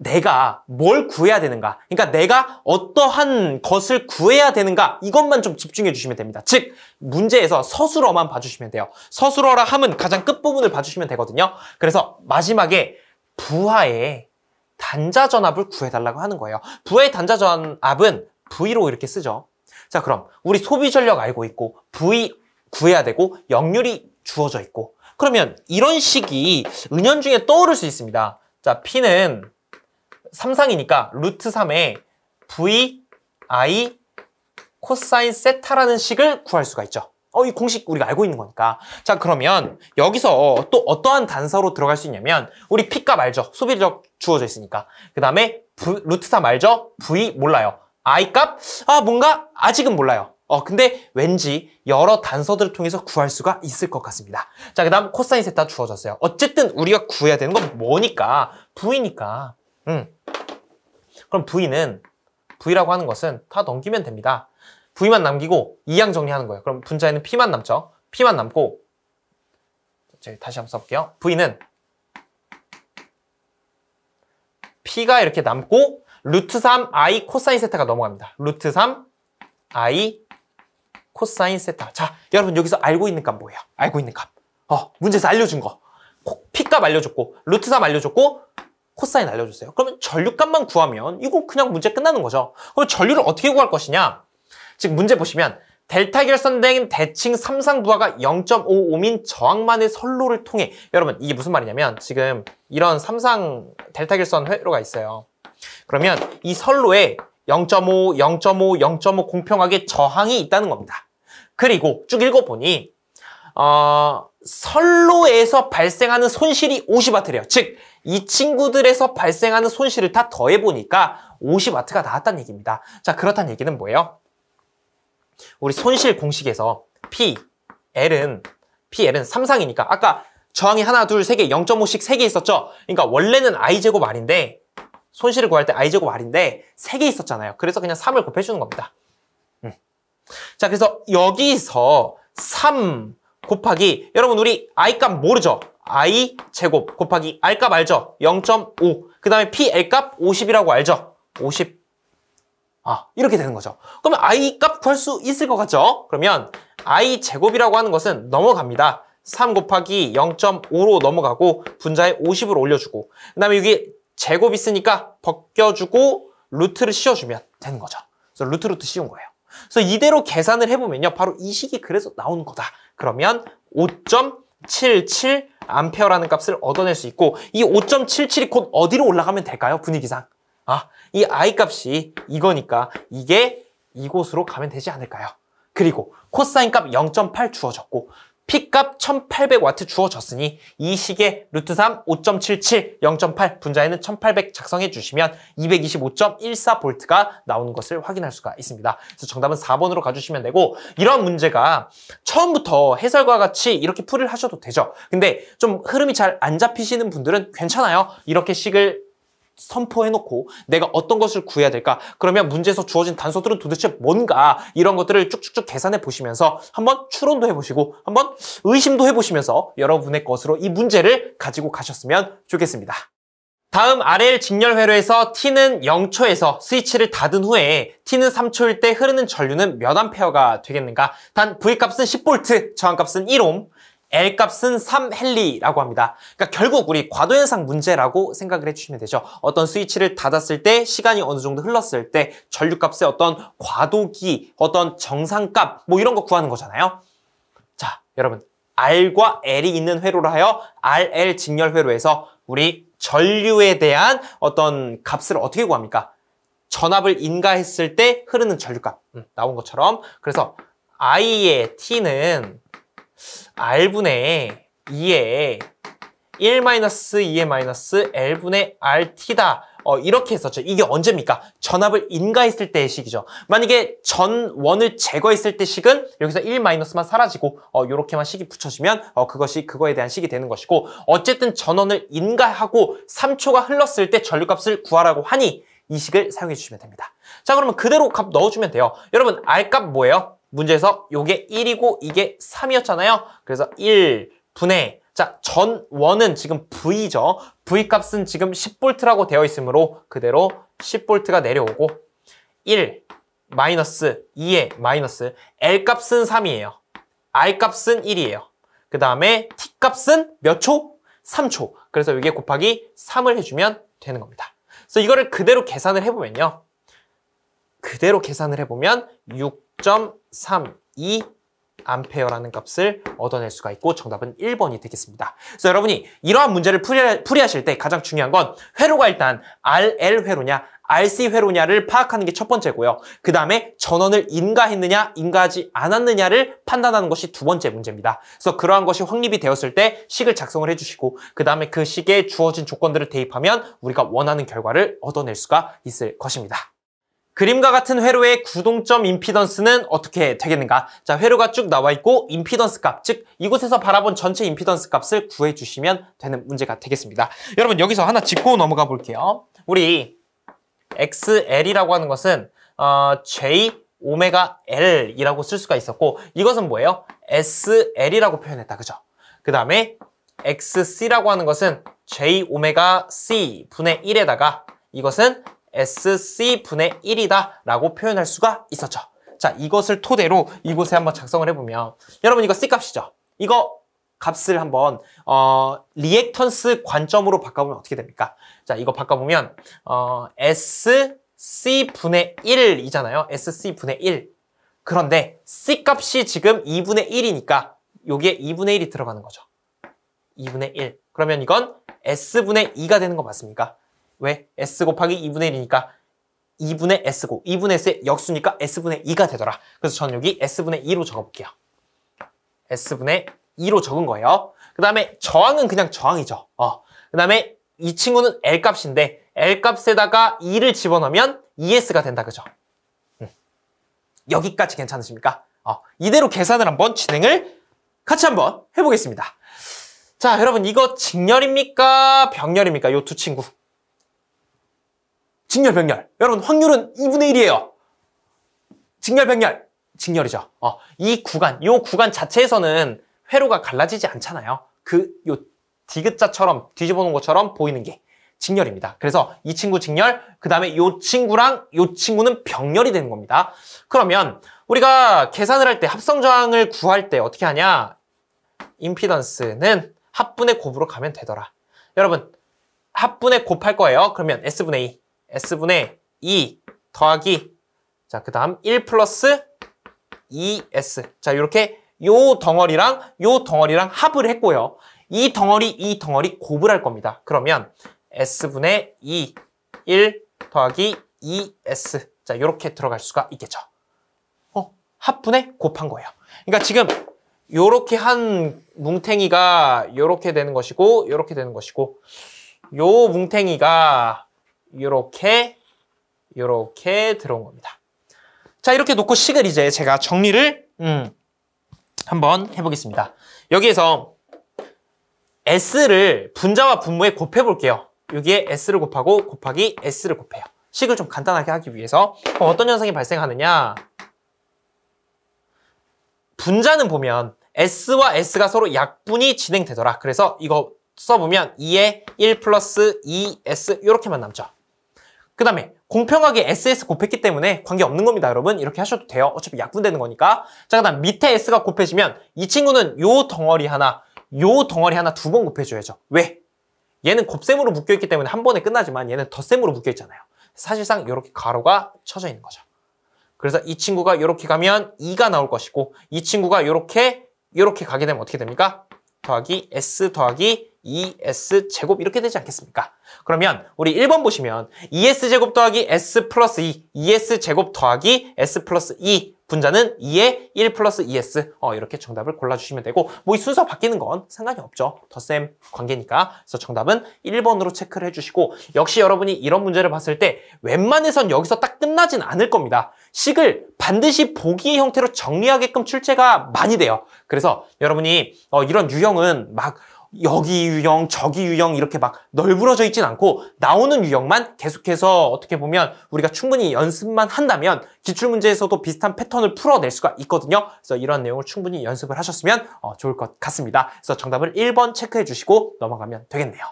내가 뭘 구해야 되는가, 그러니까 내가 어떠한 것을 구해야 되는가 이것만 좀 집중해 주시면 됩니다. 즉 문제에서 서술어만 봐주시면 돼요. 서술어라 함은 가장 끝부분을 봐주시면 되거든요. 그래서 마지막에 부하의 단자 전압을 구해달라고 하는 거예요. 부하의 단자 전압은 V로 이렇게 쓰죠. 자, 그럼 우리 소비 전력 알고 있고 V 구해야 되고 역률이 주어져 있고 그러면 이런 식이 은연중에 떠오를 수 있습니다. 자, P는 3상이니까 루트 3에 V, I, 코사인 세타라는 식을 구할 수가 있죠. 이 공식 우리가 알고 있는 거니까. 자, 그러면 여기서 또 어떠한 단서로 들어갈 수 있냐면 우리 P값 알죠? 소비적 주어져 있으니까. 그 다음에 루트 3 알죠? V 몰라요. I값? 뭔가 아직은 몰라요. 근데 왠지 여러 단서들을 통해서 구할 수가 있을 것 같습니다. 자, 그 다음 코사인 세타 주어졌어요. 어쨌든 우리가 구해야 되는 건 뭐니까? V니까. 그럼 V라고 하는 것은 다 넘기면 됩니다. V만 남기고 이항 정리하는 거예요. 그럼 분자에는 P만 남죠. P만 남고 제가 다시 한번 써볼게요. V는 P가 이렇게 남고 루트 3 I 코사인 세타가 넘어갑니다. 루트 3 I 코사인 세타. 자, 여러분 여기서 알고 있는 값 뭐예요? 알고 있는 값. 문제에서 알려준 거. P값 알려줬고 루트 3 알려줬고 코사인 알려줬어요. 그러면 전류값만 구하면 이거 그냥 문제 끝나는 거죠. 그럼 전류를 어떻게 구할 것이냐? 즉 문제 보시면 델타 결선된 대칭 3상 부하가 0.55민 저항만의 선로를 통해, 여러분 이게 무슨 말이냐면 지금 이런 3상 델타 결선 회로가 있어요. 그러면 이 선로에 0.5, 0.5, 0.5 공평하게 저항이 있다는 겁니다. 그리고 쭉 읽어보니 선로에서 발생하는 손실이 50W래요. 즉 이 친구들에서 발생하는 손실을 다 더해보니까 50W가 나왔다는 얘기입니다. 자, 그렇다는 얘기는 뭐예요? 우리 손실 공식에서 PL은 3상이니까 아까 저항이 하나, 둘, 세 개, 0.5씩 3개 있었죠? 그러니까 원래는 I제곱 R인데 손실을 구할 때 I제곱 R인데 3개 있었잖아요. 그래서 그냥 3을 곱해주는 겁니다. 자, 그래서 여기서 3 곱하기, 여러분 우리 I값 모르죠? I제곱 곱하기 R값 알죠? 0.5. 그 다음에 PL값 50이라고 알죠? 50. 이렇게 되는 거죠. 그러면 I값 구할 수 있을 것 같죠? 그러면 I제곱이라고 하는 것은 넘어갑니다. 3 곱하기 0.5로 넘어가고 분자에 50을 올려주고, 그 다음에 여기 제곱 있으니까 벗겨주고 루트를 씌워주면 되는 거죠. 그래서 루트 씌운 거예요. 그래서 이대로 계산을 해보면요, 바로 이 식이 그래서 나오는 거다. 그러면 5.77 암페어라는 값을 얻어낼 수 있고, 이 5.77이 곧 어디로 올라가면 될까요? 분위기상. 이 I 값이 이거니까 이게 이곳으로 가면 되지 않을까요? 그리고 코사인 값 0.8 주어졌고 P 값 1800W 주어졌으니 이 식의 루트 3 5.77 0.8 분자에는 1800 작성해 주시면 225.14V가 나오는 것을 확인할 수가 있습니다. 그래서 정답은 4번으로 가주시면 되고, 이런 문제가 처음부터 해설과 같이 이렇게 풀이를 하셔도 되죠. 근데 좀 흐름이 잘 안 잡히시는 분들은 괜찮아요. 이렇게 식을 선포해놓고 내가 어떤 것을 구해야 될까? 그러면 문제에서 주어진 단서들은 도대체 뭔가? 이런 것들을 쭉쭉쭉 계산해 보시면서 한번 추론도 해보시고 한번 의심도 해보시면서 여러분의 것으로 이 문제를 가지고 가셨으면 좋겠습니다. 다음 RL 직렬 회로에서 T는 0초에서 스위치를 닫은 후에 T는 3초일 때 흐르는 전류는 몇 암페어가 되겠는가? 단 V값은 10V, 저항값은 1옴, L값은 3헨리라고 합니다. 그러니까 결국 우리 과도현상 문제라고 생각을 해주시면 되죠. 어떤 스위치를 닫았을 때, 시간이 어느 정도 흘렀을 때 전류값의 어떤 과도기, 어떤 정상값 뭐 이런 거 구하는 거잖아요. 자, 여러분 R과 L이 있는 회로로 하여 RL 직렬 회로에서 우리 전류에 대한 어떤 값을 어떻게 구합니까? 전압을 인가했을 때 흐르는 전류값 나온 것처럼, 그래서 I의 T는 R분의 2의 1-2의 L분의 RT다. 이렇게 했었죠. 이게 언제입니까? 전압을 인가했을 때의 식이죠. 만약에 전원을 제거했을 때 식은 여기서 1-만 사라지고 요렇게만 식이 붙여지면 그것이 그거에 대한 식이 되는 것이고, 어쨌든 전원을 인가하고 3초가 흘렀을 때 전류값을 구하라고 하니 이 식을 사용해 주시면 됩니다. 자, 그러면 그대로 값 넣어주면 돼요. 여러분 R값 뭐예요? 문제에서 요게 1이고 이게 3이었잖아요. 그래서 1분의, 자, 전원은 지금 V죠. V값은 지금 10V라고 되어 있으므로 그대로 10V가 내려오고 1 마이너스 2의 마이너스 L값은 3이에요. R값은 1이에요. 그 다음에 T값은 몇 초? 3초. 그래서 이게 곱하기 3을 해주면 되는 겁니다. 그래서 이거를 그대로 계산을 해보면요. 6.32 암페어라는 값을 얻어낼 수가 있고 정답은 1번이 되겠습니다. 그래서 여러분이 이러한 문제를 풀이하실 때 가장 중요한 건 회로가 일단 RL 회로냐 RC 회로냐를 파악하는 게 첫 번째고요. 그 다음에 전원을 인가했느냐, 인가하지 않았느냐를 판단하는 것이 두 번째 문제입니다. 그래서 그러한 것이 확립이 되었을 때 식을 작성을 해주시고 그 다음에 그 식에 주어진 조건들을 대입하면 우리가 원하는 결과를 얻어낼 수가 있을 것입니다. 그림과 같은 회로의 구동점 임피던스는 어떻게 되겠는가? 자, 회로가 쭉 나와 있고 임피던스 값, 즉 이곳에서 바라본 전체 임피던스 값을 구해주시면 되는 문제가 되겠습니다. 여러분 여기서 하나 짚고 넘어가 볼게요. 우리 XL이라고 하는 것은 J 오메가 L이라고 쓸 수가 있었고 이것은 뭐예요? SL이라고 표현했다, 그죠? 그 다음에 XC라고 하는 것은 J 오메가 C 분의 1에다가 이것은 SC분의 1이다 라고 표현할 수가 있었죠. 자, 이것을 토대로 이곳에 한번 작성을 해보면 여러분 이거 C값이죠. 이거 값을 한번 리액턴스 관점으로 바꿔보면 어떻게 됩니까? 자, 이거 바꿔보면 SC분의 1이잖아요. SC분의 1. 그런데 C값이 지금 2분의 1이니까 여기에 2분의 1이 들어가는 거죠. 2분의 1. 그러면 이건 S분의 2가 되는 거 맞습니까? 왜? S 곱하기 2분의 1이니까 2분의 S고 2분의 S의 역수니까 S분의 2가 되더라. 그래서 저는 여기 S분의 2로 적어볼게요. S분의 2로 적은 거예요. 그 다음에 저항은 그냥 저항이죠. 그 다음에 이 친구는 L값인데 L값에다가 2를 집어넣으면 ES가 된다, 그죠? 여기까지 괜찮으십니까? 이대로 계산을 한번 진행을 같이 한번 해보겠습니다. 자, 여러분 이거 직렬입니까? 병렬입니까? 요 두 친구. 직렬, 병렬. 여러분 확률은 2분의 1이에요. 직렬, 병렬. 직렬이죠. 요 구간 자체에서는 회로가 갈라지지 않잖아요. 요 디귿자처럼 뒤집어 놓은 것처럼 보이는 게 직렬입니다. 그래서 이 친구 직렬, 그 다음에 요 친구랑 요 친구는 병렬이 되는 겁니다. 그러면 우리가 계산을 할 때 합성 저항을 구할 때 어떻게 하냐? 임피던스는 합분의 곱으로 가면 되더라. 여러분 합분의 곱할 거예요. 그러면 S분의 2. S분의 2 더하기 자, 그 다음 1 플러스 2S. 자, 이렇게 요 덩어리랑 합을 했고요. 이 덩어리 곱을 할 겁니다. 그러면 S분의 2, 1 더하기 2S. 자, 이렇게 들어갈 수가 있겠죠. 합분의 곱한 거예요. 그러니까 지금 요렇게 한 뭉탱이가 요렇게 되는 것이고, 요렇게 되는 것이고, 요 뭉탱이가 요렇게 들어온 겁니다. 자, 이렇게 놓고 식을 이제 제가 정리를 한번 해보겠습니다. 여기에서 S를 분자와 분모에 곱해 볼게요. 여기에 S를 곱하고 곱하기 S를 곱해요. 식을 좀 간단하게 하기 위해서 어떤 현상이 발생하느냐? 분자는 보면 S와 S가 서로 약분이 진행되더라. 그래서 이거 써보면 2에 1 플러스 2S 이렇게만 남죠. 그 다음에 공평하게 SS 곱했기 때문에 관계없는 겁니다, 여러분. 이렇게 하셔도 돼요. 어차피 약분되는 거니까. 자, 그 다음 밑에 S가 곱해지면 이 친구는 요 덩어리 하나 두 번 곱해줘야죠. 왜? 얘는 곱셈으로 묶여있기 때문에 한 번에 끝나지만 얘는 덧셈으로 묶여있잖아요. 사실상 이렇게 가로가 쳐져 있는 거죠. 그래서 이 친구가 이렇게 가면 2가 나올 것이고 이 친구가 이렇게 가게 되면 어떻게 됩니까? 더하기 S 더하기 2S 제곱 이렇게 되지 않겠습니까? 그러면 우리 1번 보시면 2S 제곱 더하기 S 플러스 2, 2S 제곱 더하기 S 플러스 2 분자는 2에 1 플러스 2S 이렇게 정답을 골라주시면 되고 뭐 이 순서 바뀌는 건 상관이 없죠. 덧셈 관계니까. 그래서 정답은 1번으로 체크를 해주시고 역시 여러분이 이런 문제를 봤을 때 웬만해선 여기서 딱 끝나진 않을 겁니다. 식을 반드시 보기의 형태로 정리하게끔 출제가 많이 돼요. 그래서 여러분이 이런 유형은 막 여기 유형, 저기 유형 이렇게 막 널브러져 있진 않고 나오는 유형만 계속해서 어떻게 보면 우리가 충분히 연습만 한다면 기출문제에서도 비슷한 패턴을 풀어낼 수가 있거든요. 그래서 이런 내용을 충분히 연습을 하셨으면 좋을 것 같습니다. 그래서 정답을 1번 체크해 주시고 넘어가면 되겠네요.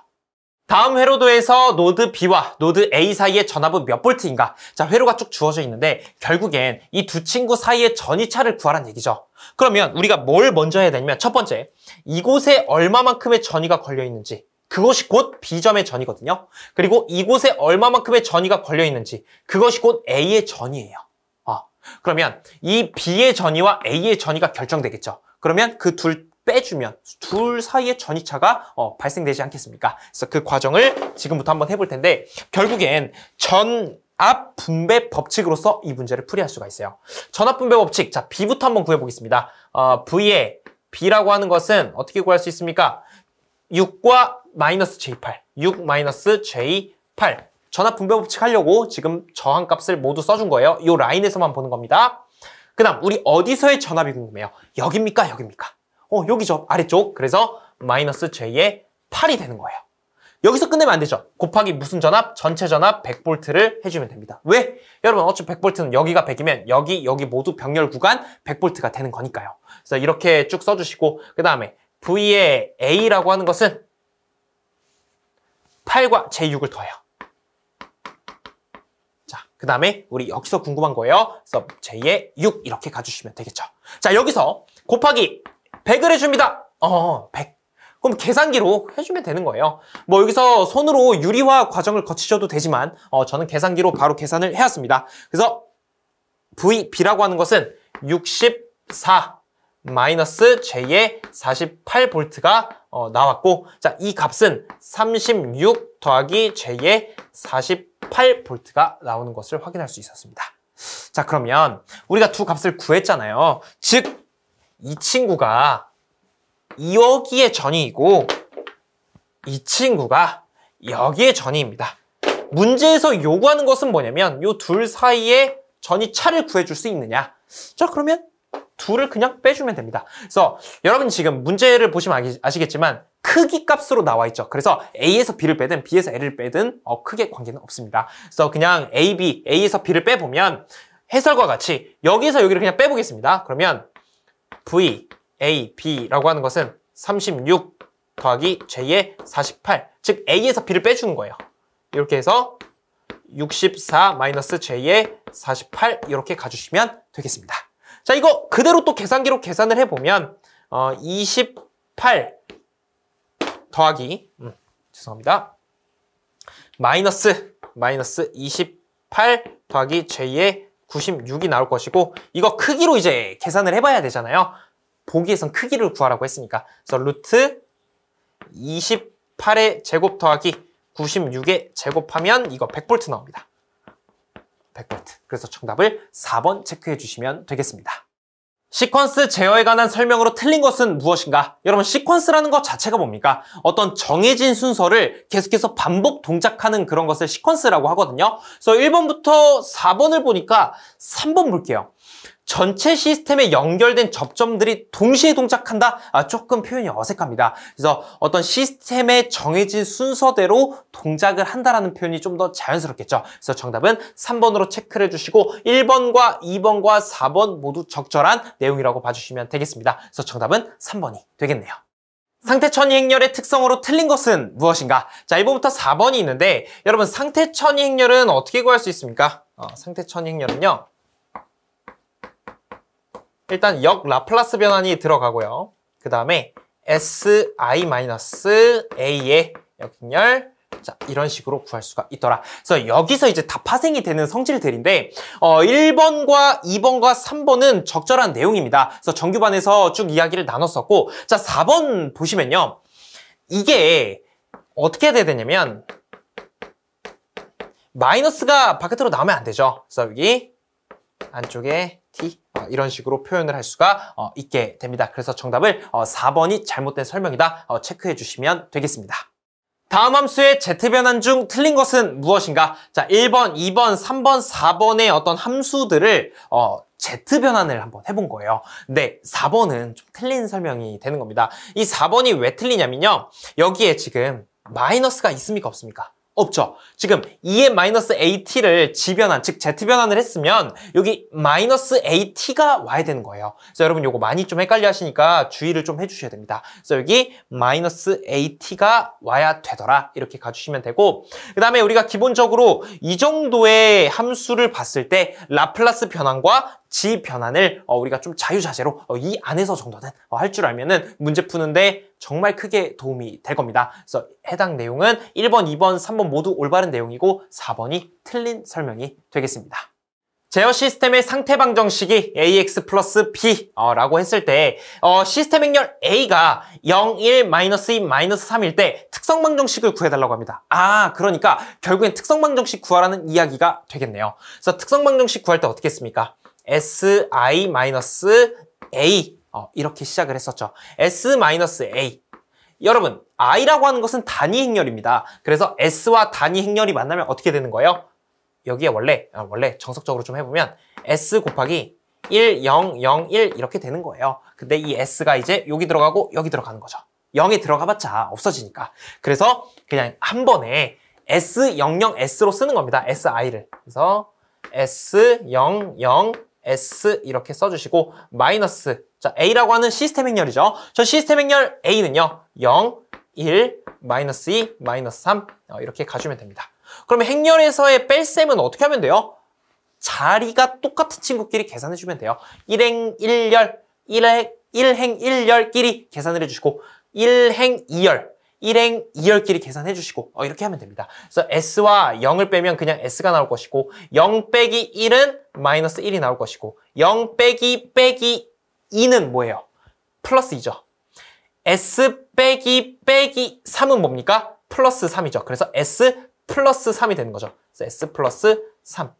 다음 회로도에서 노드 B와 노드 A 사이의 전압은 몇 볼트인가? 자, 회로가 쭉 주어져 있는데 결국엔 이 두 친구 사이의 전이차를 구하란 얘기죠. 그러면 우리가 뭘 먼저 해야 되냐면 첫 번째, 이곳에 얼마만큼의 전이가 걸려 있는지 그것이 곧 B점의 전이거든요. 그리고 이곳에 얼마만큼의 전이가 걸려 있는지 그것이 곧 A의 전이에요. 그러면 이 B의 전이와 A의 전이가 결정되겠죠. 그러면 그 둘 빼주면 둘 사이의 전이차가 발생되지 않겠습니까? 그래서 그 과정을 지금부터 한번 해볼 텐데 결국엔 전 앞 분배 법칙으로서 이 문제를 풀이할 수가 있어요. 전압 분배 법칙. 자, B부터 한번 구해보겠습니다. V의 B라고 하는 것은 어떻게 구할 수 있습니까? 6과 마이너스 J8. 6 마이너스 J8. 전압 분배 법칙 하려고 지금 저항값을 모두 써준 거예요. 이 라인에서만 보는 겁니다. 그 다음 우리 어디서의 전압이 궁금해요? 여기입니까? 여기입니까? 여기죠. 아래쪽. 그래서 마이너스 J의 8이 되는 거예요. 여기서 끝내면 안 되죠. 곱하기 무슨 전압? 전체 전압 100V를 해주면 됩니다. 왜? 여러분 어차피 100V는 여기가 100이면 여기 모두 병렬 구간 100V가 되는 거니까요. 그래서 이렇게 쭉 써주시고 그 다음에 V의 A라고 하는 것은 8과 J6을 더해요. 자, 그 다음에 우리 여기서 궁금한 거예요. 그래서 J의 6 이렇게 가주시면 되겠죠. 자, 여기서 곱하기 100을 해줍니다. 100. 그럼 계산기로 해주면 되는 거예요. 뭐 여기서 손으로 유리화 과정을 거치셔도 되지만 저는 계산기로 바로 계산을 해왔습니다. 그래서 B라고 하는 것은 64 마이너스 J의 48V가 나왔고 자, 이 값은 36 더하기 J의 48V가 나오는 것을 확인할 수 있었습니다. 자, 그러면 우리가 두 값을 구했잖아요. 즉, 이 친구가 여기에 전이이고 이 친구가 여기에 전이입니다. 문제에서 요구하는 것은 뭐냐면 요 둘 사이에 전이 차를 구해줄 수 있느냐. 자, 그러면 둘을 그냥 빼주면 됩니다. 그래서 여러분 지금 문제를 보시면 아시겠지만 크기 값으로 나와 있죠. 그래서 A에서 B를 빼든 B에서 L을 빼든 크게 관계는 없습니다. 그래서 그냥 A, B, A에서 B를 빼보면 해설과 같이 여기서 여기를 그냥 빼보겠습니다. 그러면 V, A, B라고 하는 것은 36 더하기 J의 48, 즉 A에서 B를 빼주는 거예요. 이렇게 해서 64 마이너스 J의 48 이렇게 가주시면 되겠습니다. 자, 이거 그대로 또 계산기로 계산을 해보면 28 더하기 죄송합니다. 마이너스 28 더하기 J의 96이 나올 것이고 이거 크기로 이제 계산을 해봐야 되잖아요. 보기에선 크기를 구하라고 했으니까. 그래서 루트 28의 제곱 더하기 96의 제곱하면 이거 100V 나옵니다. 100V. 그래서 정답을 4번 체크해 주시면 되겠습니다. 시퀀스 제어에 관한 설명으로 틀린 것은 무엇인가? 여러분, 시퀀스라는 것 자체가 뭡니까? 어떤 정해진 순서를 계속해서 반복 동작하는 그런 것을 시퀀스라고 하거든요. 그래서 1번부터 4번을 보니까 3번 볼게요. 전체 시스템에 연결된 접점들이 동시에 동작한다? 조금 표현이 어색합니다. 그래서 어떤 시스템의 정해진 순서대로 동작을 한다라는 표현이 좀 더 자연스럽겠죠. 그래서 정답은 3번으로 체크를 해주시고 1번과 2번과 4번 모두 적절한 내용이라고 봐주시면 되겠습니다. 그래서 정답은 3번이 되겠네요. 상태천이 행렬의 특성으로 틀린 것은 무엇인가? 자, 1번부터 4번이 있는데 여러분, 상태천이 행렬은 어떻게 구할 수 있습니까? 상태천이 행렬은요. 일단 역 라플라스 변환이 들어가고요. 그 다음에 Si-A의 역행렬, 자, 이런 식으로 구할 수가 있더라. 그래서 여기서 이제 다 파생이 되는 성질들인데 1번과 2번과 3번은 적절한 내용입니다. 그래서 정규반에서 쭉 이야기를 나눴었고, 자, 4번 보시면요. 이게 어떻게 해야 되냐면 마이너스가 바깥으로 나오면 안 되죠. 그래서 여기 안쪽에 T 이런 식으로 표현을 할 수가 있게 됩니다. 그래서 정답을 4번이 잘못된 설명이다 체크해 주시면 되겠습니다. 다음 함수의 Z변환 중 틀린 것은 무엇인가? 자, 1번, 2번, 3번, 4번의 어떤 함수들을 Z변환을 한번 해본 거예요. 근데 4번은 좀 틀린 설명이 되는 겁니다. 이 4번이 왜 틀리냐면요. 여기에 지금 마이너스가 있습니까? 없습니까? 없죠. 지금 2의 마이너스 AT를 G변환, 즉 Z변환을 했으면 여기 마이너스 AT가 와야 되는 거예요. 그래서 여러분 요거 많이 좀 헷갈려 하시니까 주의를 좀 해주셔야 됩니다. 그래서 여기 마이너스 AT가 와야 되더라. 이렇게 가주시면 되고, 그 다음에 우리가 기본적으로 이 정도의 함수를 봤을 때 라플라스 변환과 G 변환을 우리가 좀 자유자재로 이 안에서 정도는 할 줄 알면은 문제 푸는데 정말 크게 도움이 될 겁니다. 그래서 해당 내용은 1번, 2번, 3번 모두 올바른 내용이고 4번이 틀린 설명이 되겠습니다. 제어 시스템의 상태 방정식이 ax 플러스 b라고 했을 때 시스템 행렬 a가 0, 1, 마이너스 2, 마이너스 3일 때 특성 방정식을 구해달라고 합니다. 그러니까 결국엔 특성 방정식 구하라는 이야기가 되겠네요. 그래서 특성 방정식 구할 때 어떻게 했습니까? si 마이너스 a 이렇게 시작을 했었죠. s 마이너스 a. 여러분, i라고 하는 것은 단위 행렬입니다. 그래서 s와 단위 행렬이 만나면 어떻게 되는 거예요? 여기에 원래 정석적으로 좀 해보면 s 곱하기 1, 0, 0, 1 이렇게 되는 거예요. 근데 이 s가 이제 여기 들어가고 여기 들어가는 거죠. 0에 들어가봤자 없어지니까. 그래서 그냥 한 번에 s00s로 쓰는 겁니다. si를. 그래서 s00 s 이렇게 써주시고 마이너스 자 a라고 하는 시스템 행렬이죠. 저 시스템 행렬 a는요 0, 1, 마이너스 2, 마이너스 3 이렇게 가주면 됩니다. 그러면 행렬에서의 뺄셈은 어떻게 하면 돼요? 자리가 똑같은 친구끼리 계산해주면 돼요. 1행 1열, 1행 1열끼리 계산을 해주시고 1행 2열, 1행 2열끼리 계산해주시고 이렇게 하면 됩니다. 그래서 s와 0을 빼면 그냥 s가 나올 것이고 0 빼기 1은 마이너스 1이 나올 것이고 0 빼기 2는 뭐예요? 플러스 2죠. s 빼기 3은 뭡니까? 플러스 3이죠. 그래서 s 플러스 3이 되는 거죠. 그래서 s 플러스 3.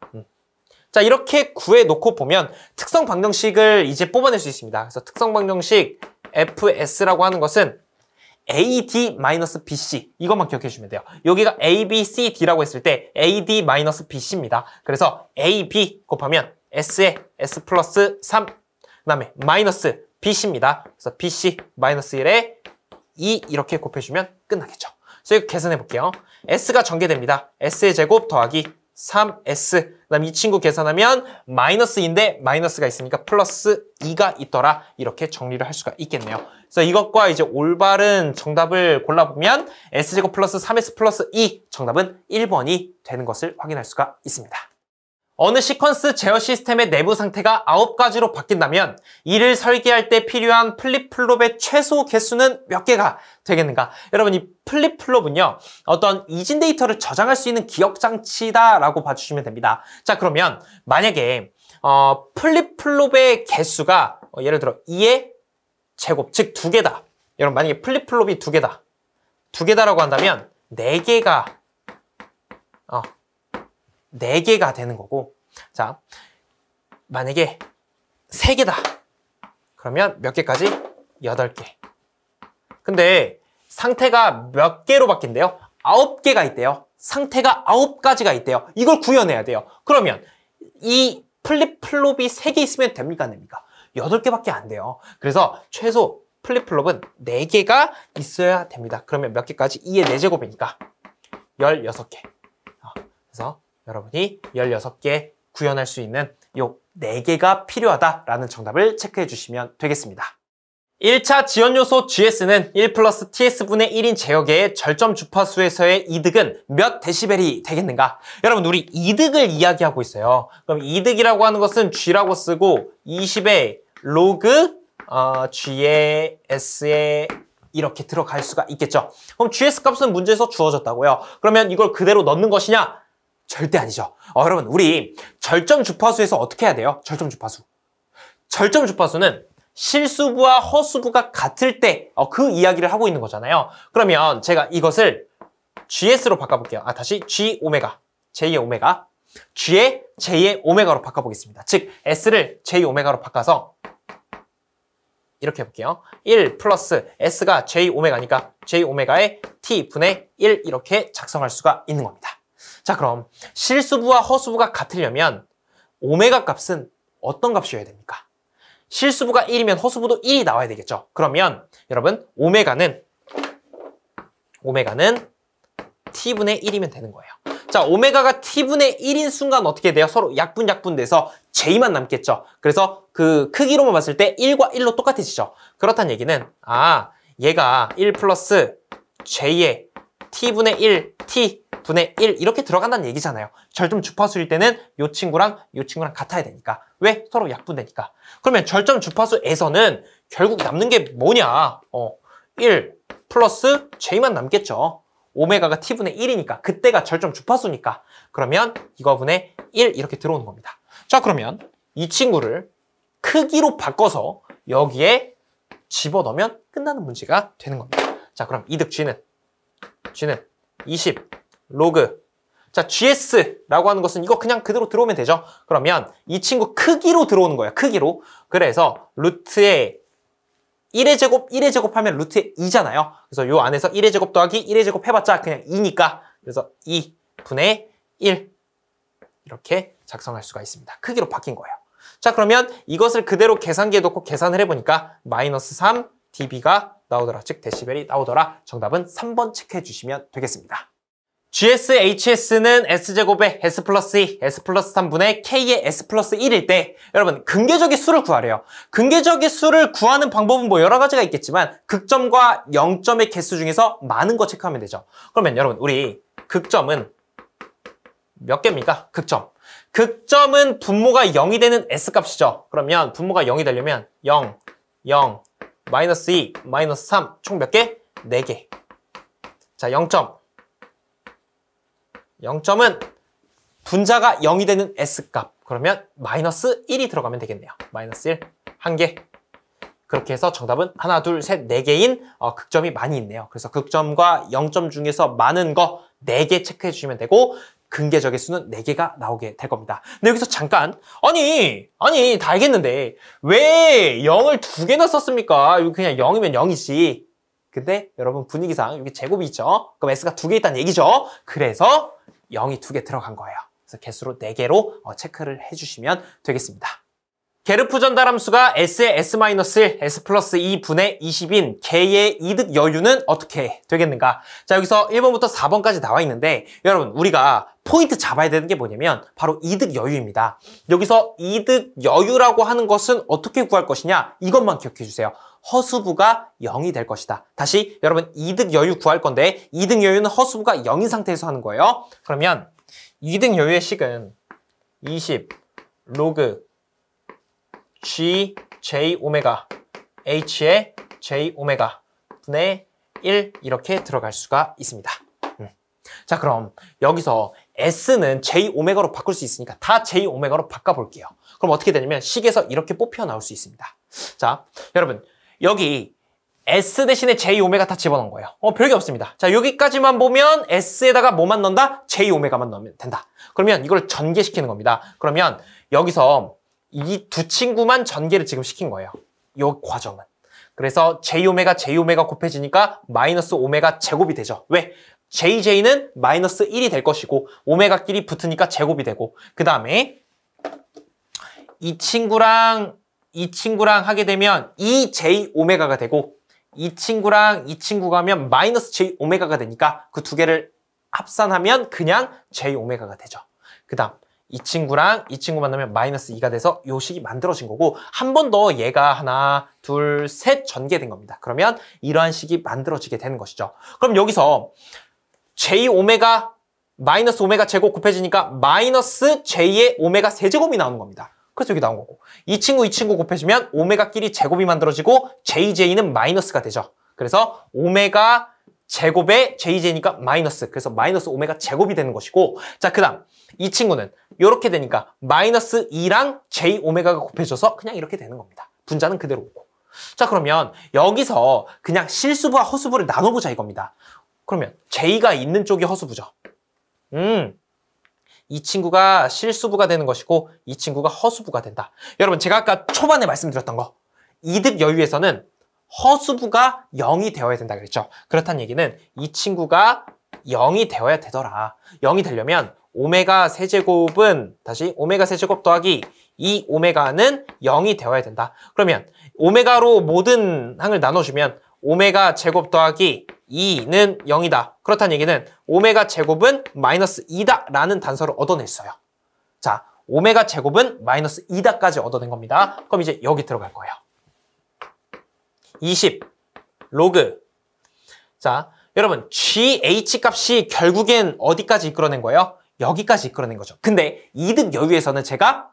자, 이렇게 구해놓고 보면 특성 방정식을 이제 뽑아낼 수 있습니다. 그래서 특성 방정식 fs라고 하는 것은 AD-BC 이것만 기억해 주시면 돼요. 여기가 A, B, C, D라고 했을 때 AD-BC입니다. 그래서 AB 곱하면 S에 S 플러스 3 그다음에 마이너스 BC입니다. 그래서 BC 마이너스 1에 2 이렇게 곱해주면 끝나겠죠. 그래서 이거 계산해 볼게요. S가 전개됩니다. S의 제곱 더하기 3S 그다음 이 친구 계산하면 마이너스인데 마이너스가 있으니까 플러스 2가 있더라 이렇게 정리를 할 수가 있겠네요. 그래서 이것과 이제 올바른 정답을 골라보면 S제곱 플러스 3S 플러스 2 정답은 1번이 되는 것을 확인할 수가 있습니다. 어느 시퀀스 제어 시스템의 내부 상태가 9가지로 바뀐다면 이를 설계할 때 필요한 플립플롭의 최소 개수는 몇 개가 되겠는가? 여러분 이 플립플롭은요 어떤 이진 데이터를 저장할 수 있는 기억 장치다라고 봐주시면 됩니다. 자 그러면 만약에 플립플롭의 개수가 예를 들어 2의 제곱 즉 2개다. 여러분 만약에 플립플롭이 2개다. 2개다라고 한다면 4개가 4개가 되는 거고 자 만약에 3개다 그러면 몇 개까지? 8개 근데 상태가 몇 개로 바뀐대요? 9개가 있대요. 상태가 9가지가 있대요. 이걸 구현해야 돼요. 그러면 이 플립플롭이 3개 있으면 됩니까? 안 됩니까? 8개밖에 안 돼요. 그래서 최소 플립플롭은 4개가 있어야 됩니다. 그러면 몇 개까지? 2의 4제곱이니까 16개 그래서 여러분이 16개 구현할 수 있는 요 4개가 필요하다라는 정답을 체크해 주시면 되겠습니다. 1차 지연요소 GS는 1 플러스 TS분의 1인 제어계의 절점 주파수에서의 이득은 몇 데시벨이 되겠는가? 여러분 우리 이득을 이야기하고 있어요. 그럼 이득이라고 하는 것은 G라고 쓰고 20의 로그 G의 S에 이렇게 들어갈 수가 있겠죠. 그럼 GS 값은 문제에서 주어졌다고요. 그러면 이걸 그대로 넣는 것이냐? 절대 아니죠. 여러분 우리 절점 주파수에서 어떻게 해야 돼요? 절점 주파수. 절점 주파수는 실수부와 허수부가 같을 때 그 이야기를 하고 있는 거잖아요. 그러면 제가 이것을 GS로 바꿔볼게요. 다시 G 오메가, J의 오메가, G의 J의 오메가로 바꿔보겠습니다. 즉 S를 J 오메가로 바꿔서 이렇게 해볼게요. 1 플러스 S가 J 오메가니까 J 오메가의 T 분의 1 이렇게 작성할 수가 있는 겁니다. 자 그럼 실수부와 허수부가 같으려면 오메가 값은 어떤 값이어야 됩니까? 실수부가 1이면 허수부도 1이 나와야 되겠죠. 그러면 여러분 오메가는 T분의 1이면 되는 거예요. 자 오메가가 T분의 1인 순간 어떻게 돼요? 서로 약분돼서 J만 남겠죠. 그래서 그 크기로만 봤을 때 1과 1로 똑같아지죠. 그렇다는 얘기는 얘가 1 플러스 J의 T분의 1, T분의 1 이렇게 들어간다는 얘기잖아요. 절점 주파수일 때는 요 친구랑 같아야 되니까. 왜? 서로 약분되니까. 그러면 절점 주파수에서는 결국 남는 게 뭐냐? 1 플러스 J만 남겠죠. 오메가가 T분의 1이니까. 그때가 절점 주파수니까. 그러면 이거분의 1 이렇게 들어오는 겁니다. 자, 그러면 이 친구를 크기로 바꿔서 여기에 집어넣으면 끝나는 문제가 되는 겁니다. 자, 그럼 이득 G는 20 로그. 자, GS라고 하는 것은 이거 그냥 그대로 들어오면 되죠. 그러면 이 친구 크기로 들어오는 거예요. 크기로. 그래서 루트에 1의 제곱, 1의 제곱 하면 루트에 2잖아요. 그래서 요 안에서 1의 제곱 더하기 1의 제곱 해봤자 그냥 2니까. 그래서 2분의 1 이렇게 작성할 수가 있습니다. 크기로 바뀐 거예요. 자, 그러면 이것을 그대로 계산기에 놓고 계산을 해보니까 마이너스 3 dB가 나오더라. 즉 데시벨이 나오더라. 정답은 3번 체크해 주시면 되겠습니다. GS, HS는 S제곱의 S 플러스 2, S 플러스 3분의 K의 S 플러스 1일 때 여러분 근계적의 수를 구하래요. 근계적의 수를 구하는 방법은 뭐 여러 가지가 있겠지만 극점과 0점의 개수 중에서 많은 거 체크하면 되죠. 그러면 여러분 우리 극점은 몇 개입니까? 극점. 극점은 분모가 0이 되는 S값이죠. 그러면 분모가 0이 되려면 0, 0, 마이너스 2, 마이너스 3, 총 몇 개? 4개. 자, 0점. 0점은 분자가 0이 되는 S값. 그러면 마이너스 1이 들어가면 되겠네요. 마이너스 1, 1개. 그렇게 해서 정답은 하나, 둘, 셋, 4개인 극점이 많이 있네요. 그래서 극점과 0점 중에서 많은 거 4개 체크해 주시면 되고 근계적의 수는 4개가 나오게 될 겁니다. 근데 여기서 잠깐 아니 다 알겠는데 왜 0을 2개나 썼습니까? 여기 그냥 0이면 0이지. 근데 여러분 분위기상 여기 제곱이 있죠? 그럼 S가 2개 있다는 얘기죠? 그래서 0이 2개 들어간 거예요. 그래서 개수로 4개로 체크를 해주시면 되겠습니다. 게르프 전달함수가 S의 S-1, S 플러스 2분의 20인 K의 이득 여유는 어떻게 되겠는가? 자, 여기서 1번부터 4번까지 나와 있는데 여러분 우리가 포인트 잡아야 되는 게 뭐냐면 바로 이득 여유입니다. 여기서 이득 여유라고 하는 것은 어떻게 구할 것이냐? 이것만 기억해 주세요. 허수부가 0이 될 것이다. 다시 여러분 이득 여유 구할 건데 이득 여유는 허수부가 0인 상태에서 하는 거예요. 그러면 이득 여유의 식은 20 로그 G, J, 오메가, H의 J, 오메가 분의 1 이렇게 들어갈 수가 있습니다. 자, 그럼 여기서 S는 J, 오메가로 바꿀 수 있으니까 다 J, 오메가로 바꿔볼게요. 그럼 어떻게 되냐면 식에서 이렇게 뽑혀 나올 수 있습니다. 자, 여러분 여기 S 대신에 J, 오메가 다 집어넣은 거예요. 별게 없습니다. 자, 여기까지만 보면 S에다가 뭐만 넣는다? J, 오메가만 넣으면 된다. 그러면 이걸 전개시키는 겁니다. 그러면 여기서 이 두 친구만 전개를 지금 시킨 거예요. 이 과정은. 그래서 J오메가 곱해지니까 마이너스 오메가 제곱이 되죠. 왜? JJ는 마이너스 1이 될 것이고 오메가끼리 붙으니까 제곱이 되고 그 다음에 이 친구랑 하게 되면 2J 오메가가 되고 이 친구랑 이 친구가 하면 마이너스 J 오메가가 되니까 그 두 개를 합산하면 그냥 J 오메가가 되죠. 그 다음 이 친구랑 이 친구 만나면 마이너스 2가 돼서 요 식이 만들어진 거고 한 번 더 얘가 하나, 둘, 셋 전개된 겁니다. 그러면 이러한 식이 만들어지게 되는 것이죠. 그럼 여기서 J 오메가 마이너스 오메가 제곱 곱해지니까 마이너스 J의 오메가 세제곱이 나오는 겁니다. 그래서 여기 나온 거고 이 친구 곱해지면 오메가끼리 제곱이 만들어지고 JJ는 마이너스가 되죠. 그래서 오메가 제곱에 JJ니까 마이너스 그래서 마이너스 오메가 제곱이 되는 것이고 자, 그 다음 이 친구는 이렇게 되니까 마이너스 2랑 J 오메가가 곱해져서 그냥 이렇게 되는 겁니다. 분자는 그대로 오고 자, 그러면 여기서 그냥 실수부와 허수부를 나눠보자 이겁니다. 그러면 J가 있는 쪽이 허수부죠. 이 친구가 실수부가 되는 것이고 이 친구가 허수부가 된다. 여러분 제가 아까 초반에 말씀드렸던 거 이득 여유에서는 허수부가 0이 되어야 된다 그랬죠. 그렇다는 얘기는 이 친구가 0이 되어야 되더라. 0이 되려면 오메가 세제곱은 다시 오메가 세제곱 더하기 2 오메가는 0이 되어야 된다. 그러면 오메가로 모든 항을 나눠주면 오메가 제곱 더하기 2는 0이다. 그렇다는 얘기는 오메가 제곱은 마이너스 2다 라는 단서를 얻어냈어요. 자, 오메가 제곱은 마이너스 2다까지 얻어낸 겁니다. 그럼 이제 여기 들어갈 거예요. 20 로그 자, 여러분 GH 값이 결국엔 어디까지 이끌어낸 거예요? 여기까지 이끌어낸 거죠. 근데 이득 여유에서는 제가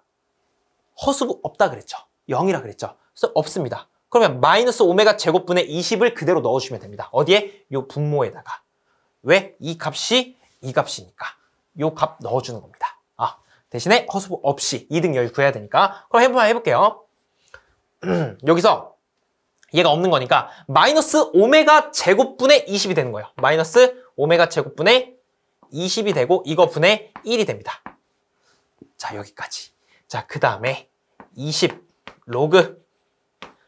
허수부 없다 그랬죠. 0이라 그랬죠. 그래서 없습니다. 그러면 마이너스 오메가 제곱분의 20을 그대로 넣어주면 됩니다. 어디에? 요 분모에다가. 왜? 이 값이 이 값이니까 요 값 넣어주는 겁니다. 대신에 허수부 없이 이득 여유 구해야 되니까. 그럼 한번 해볼게요. 여기서 얘가 없는 거니까 마이너스 오메가 제곱분의 20이 되는 거예요. 마이너스 오메가 제곱분의 20이 되고 이거 분의 1이 됩니다. 자, 여기까지. 자, 그 다음에 20 로그.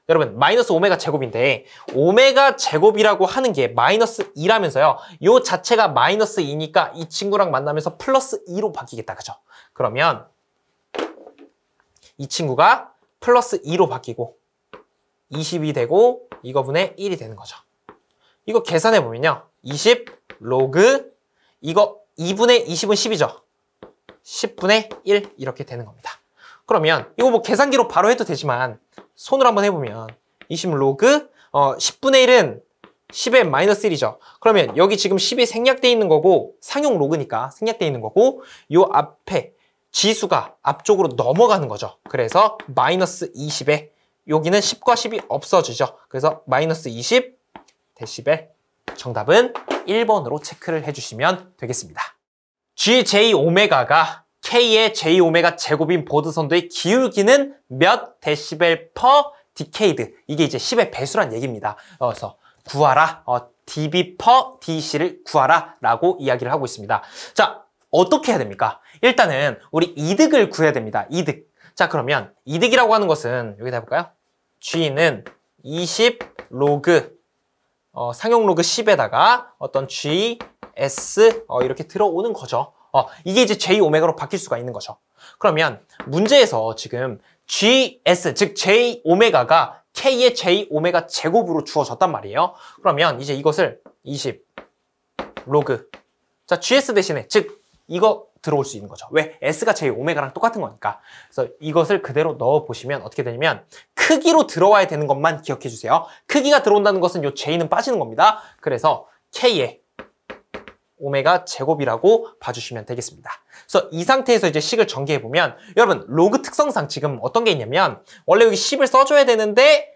여러분, 마이너스 오메가 제곱인데 오메가 제곱이라고 하는 게 마이너스 2라면서요. 요 자체가 마이너스 2니까 이 친구랑 만나면서 플러스 2로 바뀌겠다. 그죠? 그러면 이 친구가 플러스 2로 바뀌고 20이 되고 이거분의 1이 되는 거죠. 이거 계산해보면요. 20 로그 이거 2분의 20은 10이죠. 10분의 1 이렇게 되는 겁니다. 그러면 이거 뭐 계산기로 바로 해도 되지만 손으로 한번 해보면 20 로그 10분의 1은 10의 마이너스 1이죠. 그러면 여기 지금 10이 생략되어 있는 거고 상용 로그니까 생략되어 있는 거고 요 앞에 지수가 앞쪽으로 넘어가는 거죠. 그래서 마이너스 20에 여기는 10과 10이 없어지죠. 그래서 마이너스 20 데시벨. 정답은 1번으로 체크를 해주시면 되겠습니다. GJ오메가가 K의 J오메가 제곱인 보드선도의 기울기는 몇 데시벨 퍼 디케이드. 이게 이제 10의 배수란 얘기입니다. 그래서 구하라. dB 퍼 dC를 구하라 라고 이야기를 하고 있습니다. 자, 어떻게 해야 됩니까? 일단은 우리 이득을 구해야 됩니다. 이득. 자, 그러면 이득이라고 하는 것은 여기다 해볼까요? G는 20 로그 상용 로그 10에다가 어떤 GS 이렇게 들어오는 거죠. 이게 이제 J오메가로 바뀔 수가 있는 거죠. 그러면 문제에서 지금 GS, 즉 J오메가가 K의 J오메가 제곱으로 주어졌단 말이에요. 그러면 이제 이것을 20 로그 자 GS 대신에 즉 이거 들어올 수 있는 거죠. 왜? S가 J오메가랑 똑같은 거니까. 그래서 이것을 그대로 넣어보시면 어떻게 되냐면 크기로 들어와야 되는 것만 기억해 주세요. 크기가 들어온다는 것은 요 J는 빠지는 겁니다. 그래서 K의 오메가 제곱이라고 봐주시면 되겠습니다. 그래서 이 상태에서 이제 식을 전개해보면 여러분 로그 특성상 지금 어떤 게 있냐면 원래 여기 10을 써줘야 되는데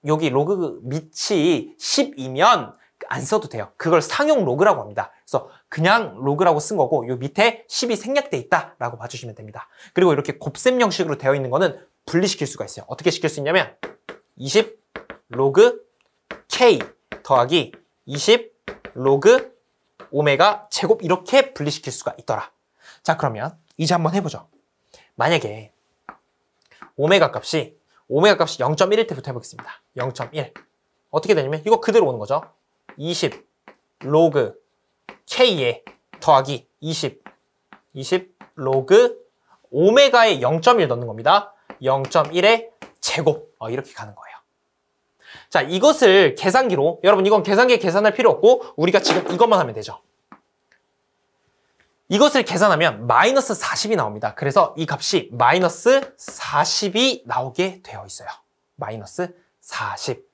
여기 로그 밑이 10이면 안 써도 돼요. 그걸 상용 로그라고 합니다. 그래서 그냥 로그라고 쓴 거고 요 밑에 10이 생략돼 있다라고 봐주시면 됩니다. 그리고 이렇게 곱셈 형식으로 되어 있는 거는 분리시킬 수가 있어요. 어떻게 시킬 수 있냐면 20 로그 K 더하기 20 로그 오메가 제곱 이렇게 분리시킬 수가 있더라. 자, 그러면 이제 한번 해보죠. 만약에 오메가 값이 0.1일 때부터 해보겠습니다. 0.1 어떻게 되냐면 이거 그대로 오는 거죠. 20 로그 K에 더하기 20 로그 오메가에 0.1 넣는 겁니다. 0.1의 제곱 이렇게 가는 거예요. 자, 이것을 계산기로 여러분 이건 계산기에 계산할 필요 없고 우리가 지금 이것만 하면 되죠. 이것을 계산하면 마이너스 40이 나옵니다. 그래서 이 값이 마이너스 40이 나오게 되어 있어요. 마이너스 40.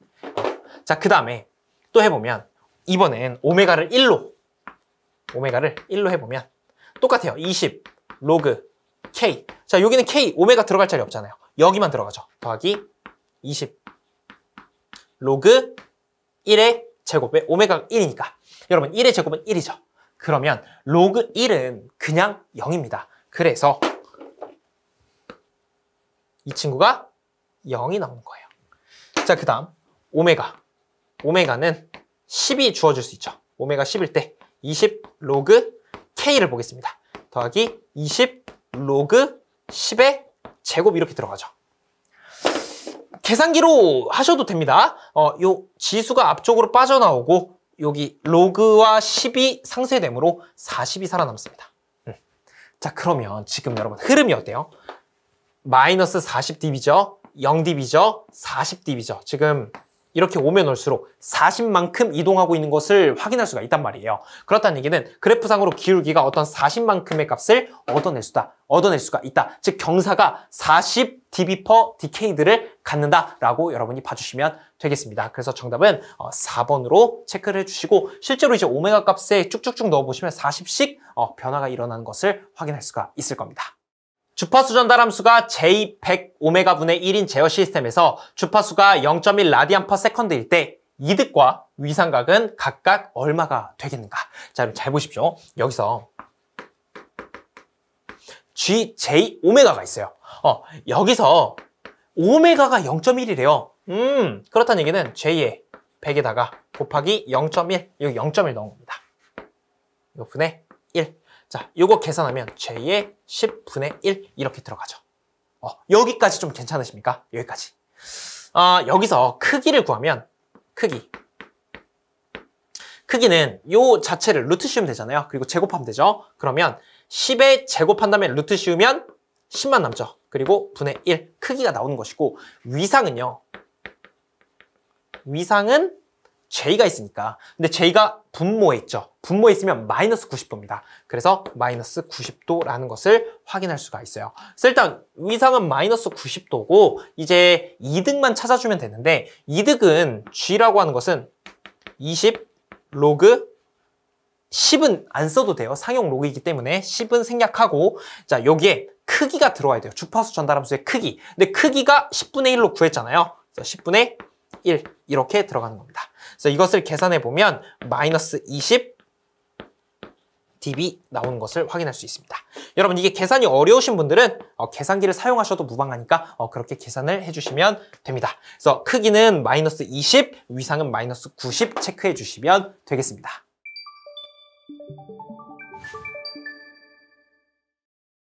자, 그 다음에 또 해보면 이번엔 오메가를 1로 해보면 똑같아요. 20 로그 K. 자, 여기는 K 오메가 들어갈 자리 없잖아요. 여기만 들어가죠. 더하기 20 로그 1의 제곱에 오메가가 1이니까 여러분 1의 제곱은 1이죠. 그러면 로그 1은 그냥 0입니다. 그래서 이 친구가 0이 나오는 거예요. 자, 그 다음 오메가는 10이 주어질 수 있죠. 오메가 10일 때 20 로그 K를 보겠습니다. 더하기 20 로그 10의 제곱 이렇게 들어가죠. 계산기로 하셔도 됩니다. 요 지수가 앞쪽으로 빠져나오고 여기 로그와 10이 상쇄되므로 40이 살아남습니다. 자, 그러면 지금 여러분 흐름이 어때요? 마이너스 40dB죠? 0dB죠? 40dB죠? 지금 이렇게 오면 올수록 40만큼 이동하고 있는 것을 확인할 수가 있단 말이에요. 그렇다는 얘기는 그래프상으로 기울기가 어떤 40만큼의 값을 얻어낼 수가 있다. 즉 경사가 40dB per decade를 갖는다라고 여러분이 봐주시면 되겠습니다. 그래서 정답은 4번으로 체크를 해주시고 실제로 이제 오메가 값에 쭉쭉쭉 넣어보시면 40씩 변화가 일어나는 것을 확인할 수가 있을 겁니다. 주파수 전달 함수가 J100 오메가분의 1인 제어 시스템에서 주파수가 0.1 라디안 퍼 세컨드일 때 이득과 위상각은 각각 얼마가 되겠는가? 자, 그럼 잘 보십시오. 여기서 GJ 오메가가 있어요. 여기서 오메가가 0.1이래요. 그렇다는 얘기는 J의 100에다가 곱하기 0.1, 여기 0.1 넣은 겁니다. 이거 분의 1. 자, 요거 계산하면 J의 10분의 1 이렇게 들어가죠. 여기까지 좀 괜찮으십니까? 여기까지. 여기서 크기를 구하면 크기는 요 자체를 루트 씌우면 되잖아요. 그리고 제곱하면 되죠. 그러면 10에 제곱한 다음에 루트 씌우면 10만 남죠. 그리고 분의 1 크기가 나오는 것이고 위상은요. 위상은 J가 있으니까. 근데 J가 분모에 있죠. 분모에 있으면 마이너스 90도입니다. 그래서 마이너스 90도라는 것을 확인할 수가 있어요. 그래서 일단 위상은 마이너스 90도고 이제 이득만 찾아주면 되는데 이득은 G라고 하는 것은 20 로그 10은 안 써도 돼요. 상용 로그이기 때문에 10은 생략하고 자 여기에 크기가 들어와야 돼요. 주파수 전달함수의 크기. 근데 크기가 10분의 1로 구했잖아요. 그래서 10분의 1 이렇게 들어가는 겁니다. 그래서 이것을 계산해 보면 마이너스 20 dB 나오는 것을 확인할 수 있습니다. 여러분 이게 계산이 어려우신 분들은 계산기를 사용하셔도 무방하니까 그렇게 계산을 해주시면 됩니다. 그래서 크기는 마이너스 20, 위상은 마이너스 90 체크해 주시면 되겠습니다.